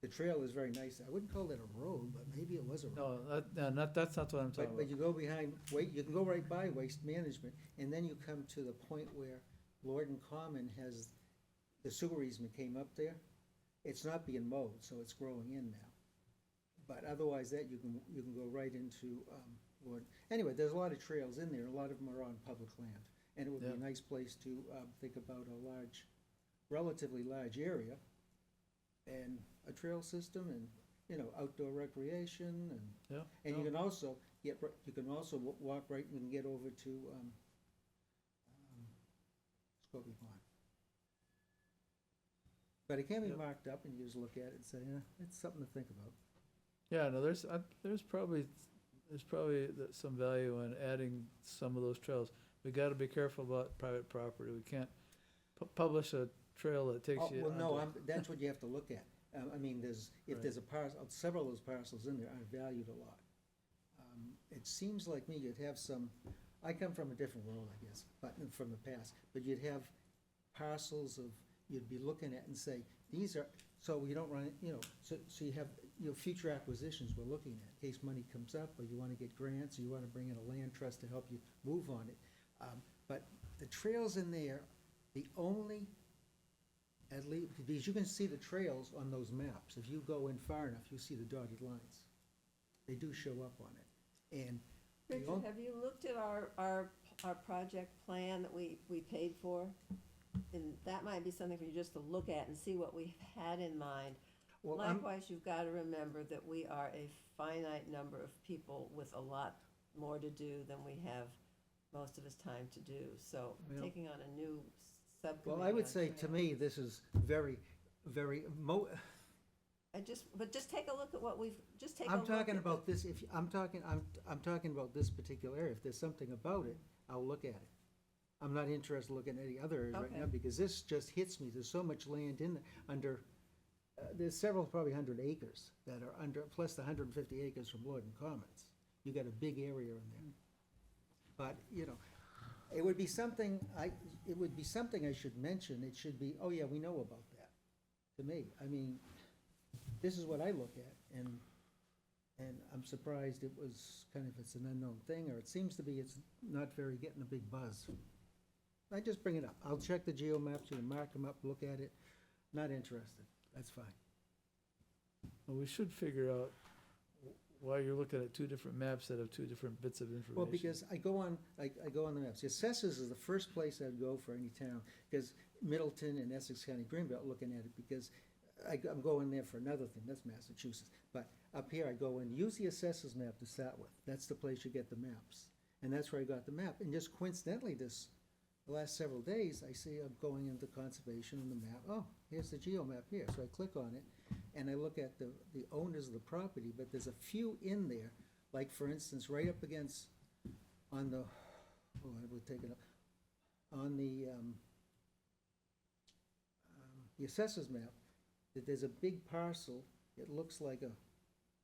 The trail is very nice. I wouldn't call it a road, but maybe it was a road. No, that's not what I'm talking But about. you go behind, you can go right by Waste Management, and then you come to the point where Lorden Common has, the sewer easement came up there. It's not being mowed, so it's growing in now. But otherwise that, you can go right into, Lorden. Anyway, there's a lot of trails in there, a lot of them are on public land. And it would be a Yeah. nice place to, think about relatively large area, and a trail system, and, outdoor recreation, and. Yeah. And you no. can also walk right and get over to, Skokie Pond. But it can be Yep. marked up, and you just look at it and say, it's something to think about. Yeah, no, there's probably some value in adding some of those trails. We gotta be careful about private property. We can't publish a trail that takes Oh, you well, no, onto- that's what you have to look at. I mean, if Right. there's a parcel, several of those parcels in there are valued a lot. It seems like me you'd have some, I come from a different world, I guess, but from the past, but you'd have parcels you'd be looking at and say, these are, so you don't run, so you have, future acquisitions we're looking at, in case money comes up, or you wanna get grants, or you wanna bring in a land trust to help you move on it. But the trails in there, the only, at least, because you can see the trails on those maps. If you go in far enough, you see the dotted lines. They do show up on it. And the Richard, on- have you looked at our project plan that we paid for? And that might be something for you just to look at and see what we had in mind. well, Likewise, you've got to remember that we are a finite number of people with a lot more to do than we have most of us time to do. So Yeah. taking on a new subcommittee. well, I would on say, to trails- me, this is very, very, But just take a look at what we've, just take a I'm look talking at the- about this, if, I'm talking about this particular area. If there's something about it, I'll look at it. I'm not interested in looking at any other areas right now, Okay. because this just hits me. There's so much land in, under, there's several, probably 100 acres that are under, plus the 150 acres from Lorden Commons. You got a big area in there. But, you know, it would be something, it would be something I should mention. It should be, oh yeah, we know about that, to me. I mean, this is what I look at, and I'm surprised it was kind of, it's an unknown thing, or it seems to be it's not very getting a big buzz. I just bring it up. I'll check the geo maps, you can mark them up, look at it. Not interested, that's fine. Well, we should figure out why you're looking at two different maps that have two different bits of information. Well, because I go on the maps. The assessors is the first place I'd go for any town, because Middleton and Essex County Greenbelt looking at it, because I'm going there for another thing, that's Massachusetts. But up here, I go and use the assessor's map to start with. That's the place you get the maps. And that's where I got the map. And just coincidentally, the last several days, I see I'm going into conservation and the map, oh, here's the geo map here. So I click on it, and I look at the owners of the property, but there's a few in there, like for instance, right up against, on the, oh, I would take it up, on the assessor's map, that there's a big parcel, it looks like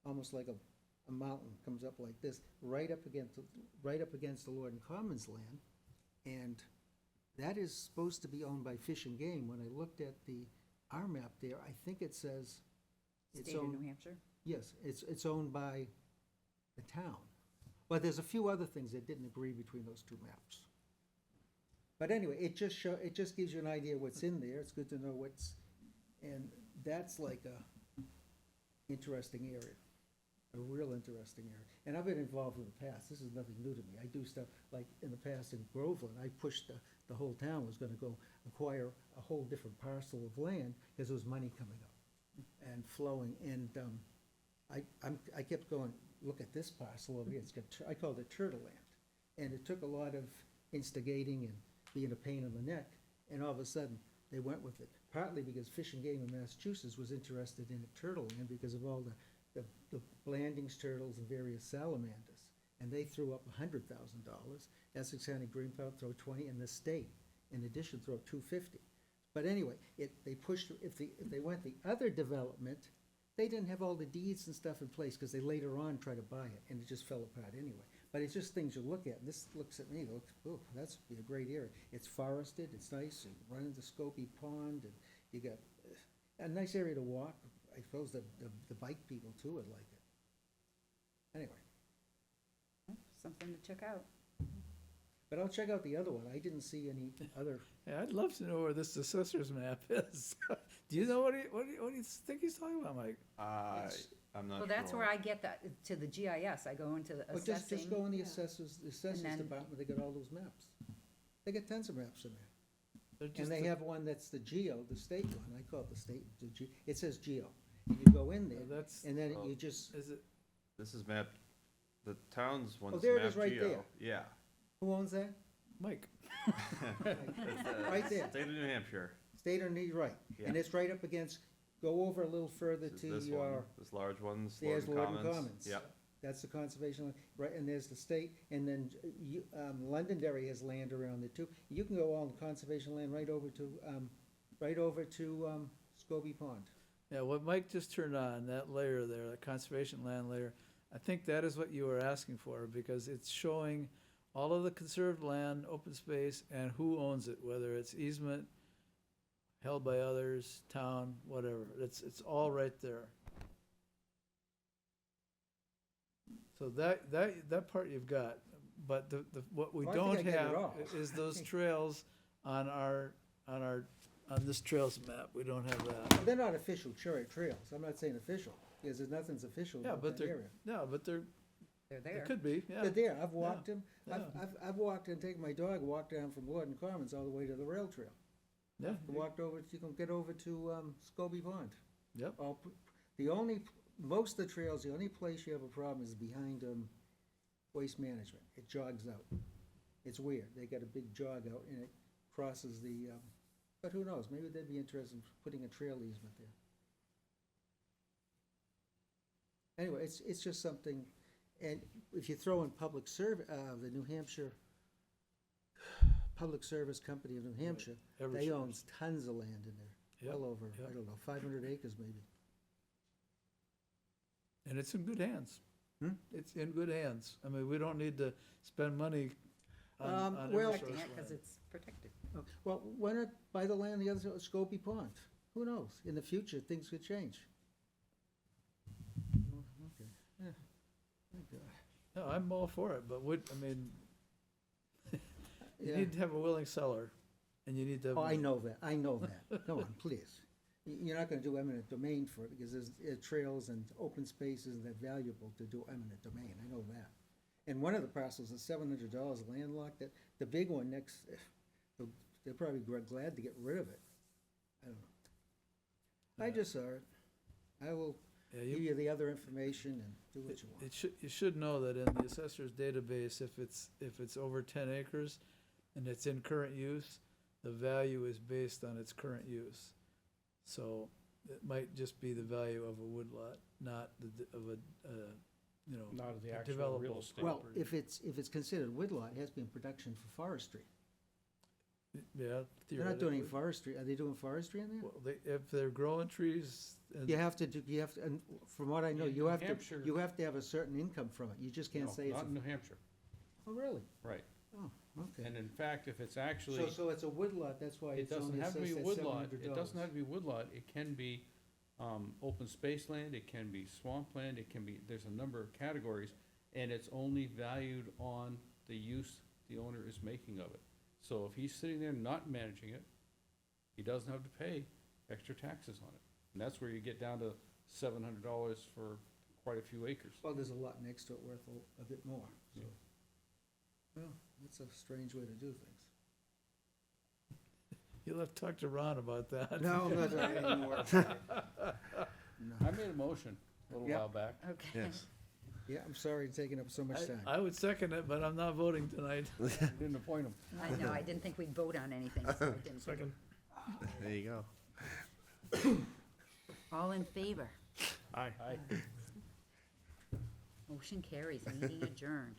almost like a mountain, comes up like this, right up against the Lorden Commons land, and that is supposed to be owned by Fish and Game. When I looked at our map there, I think it says it's State of owned, New Hampshire? yes, it's owned by the town. But there's a few other things that didn't agree between those two maps. But anyway, it just gives you an idea what's in there. It's good to know and that's like a interesting area, a real interesting area. And I've been involved in the past. This is nothing new to me. I do stuff like in the past in Groveland. I pushed the whole town was gonna go acquire a whole different parcel of land because there was money coming up and flowing. And I kept going, look at this parcel over here. It's got, I called it Turtle Land. And it took a lot of instigating and being a pain in the neck. And all of a sudden, they went with it, partly because Fish and Game in Massachusetts was interested in Turtle Land because of all the Blandings turtles and various salamanders. And they threw up $100,000. Essex County Greenbelt threw 20, and the state, in addition, threw up $250,000. But anyway, they pushed, if they went the other development, they didn't have all the deeds and stuff in place, because they later on tried to buy it, and it just fell apart anyway. But it's just things you look at, and this looks at me, looks, oh, that's be a great area. It's forested, it's nice, and run into Scopy Pond, and you got a nice area to walk. I suppose the bike people too would like it. Anyway, Something to check out. but I'll check out the other one. I didn't see any other, Yeah, I'd love to know where this assessor's map is. Do you know what do you think he's talking about, Mike? I'm not Well, sure. that's where I get that, to the GIS. I go into the but just go in the Yeah. assessors then- department, they got all those maps. They got tons of maps in there. They're And just they the- have one that's the geo, the state one, I call it the state, it says geo. And you go in there, That's, and then Oh. you just, is it, This is map, the town's one's there it map is right geo. there. Yeah. who owns that? Mike? Right there, State of New Hampshire. state or New, right, and Yeah. it's right up against, go over a little further This is to this your, one, this large one's there's Lorden Lorden Commons. Commons. Yep. That's the conservation, right, and there's the state, and then Londonderry has land around there too. You can go on conservation land right over to Scobie Pond. Yeah, what Mike just turned on, that layer there, that conservation land layer, I think that is what you were asking for, because it's showing all of the conserved land, open space, and who owns it, whether it's easement, held by others, town, whatever. It's all right there. So that part you've got, but what we Oh, I think don't I get it have all. is those trails on this trails map. We don't have that. They're not official trails, I'm not saying official, because there's nothing's official Yeah, about but that area. No, but They're it there. could be, yeah. They're there, I've walked them, yeah. I've walked and taken my dog, walked down from Lorden Commons all the way to the rail trail. Yeah, Walked over, you can get over to, Scobie Pond. yep. Most of the trails, the only place you have a problem is behind, Waste Management, it jogs out. It's weird, they got a big jog out and it crosses but who knows, maybe they'd be interested in putting a trail easement there. Anyway, it's just something, and if you throw in the New Hampshire Public Service Company of New Hampshire, they Eversource. own tons of land in there, Yep, well over, yep. I don't know, 500 acres maybe. And it's in good hands. Hmm? It's in good hands. I mean, we don't need to spend money on well- Eversource Protecting it because land. it's protected. Well, why not buy the land the other side of Scobie Pond? Who knows? In the future, things could change. Oh, okay. Yeah. My God. No, I'm all for it, but I mean, you Yeah. need to have a willing seller, and you need to have. Oh, I know that. Come on, please. You're not gonna do eminent domain for it, because there's trails and open spaces that are valuable to do eminent domain, I know that. And one of the parcels is $700 landlocked, that, the big one next, they're probably glad to get rid of it. I don't know. I just saw it. I will Yeah, give you the other information and do what you want. You should know that in the assessor's database, if it's over 10 acres and it's in current use, the value is based on its current use. So it might just be the value of a woodlot, not of a, you know, Not of the a actual real developable estate. Well, property. if it's considered woodlot, it has to be in production for forestry. Yeah, They're not doing any theoretically. forestry, are they doing forestry in there? Well, if they're growing trees, and You have to, and from what I know, In you New have to, Hampshire- you have to have a certain income from it, you just can't No, say it's not in a, New Hampshire, oh, really? right. Oh, okay. And in fact, if it's actually, So it's a woodlot, that's why it it's doesn't only have to be assessed at woodlot, $700. it doesn't have to be woodlot, it can be, open space land, it can be swampland, it can be, there's a number of categories, and it's only valued on the use the owner is making of it. So if he's sitting there not managing it, he doesn't have to pay extra taxes on it. And that's where you get down to $700 for quite a few acres. Well, there's a lot next to it worth a bit more, so. Yeah. Well, that's a strange way to do things. you'll have to talk to Ron about that. No, I'm not talking anymore. I made a motion a little Yeah. while back. Okay. Yes. Yeah, I'm sorry it's taking up so much time. I would second it, but I'm not voting tonight. Didn't appoint him. I know, I didn't think we'd vote on anything, so I didn't. Second. There you go. All in favor? Aye. Motion carries, meeting adjourned.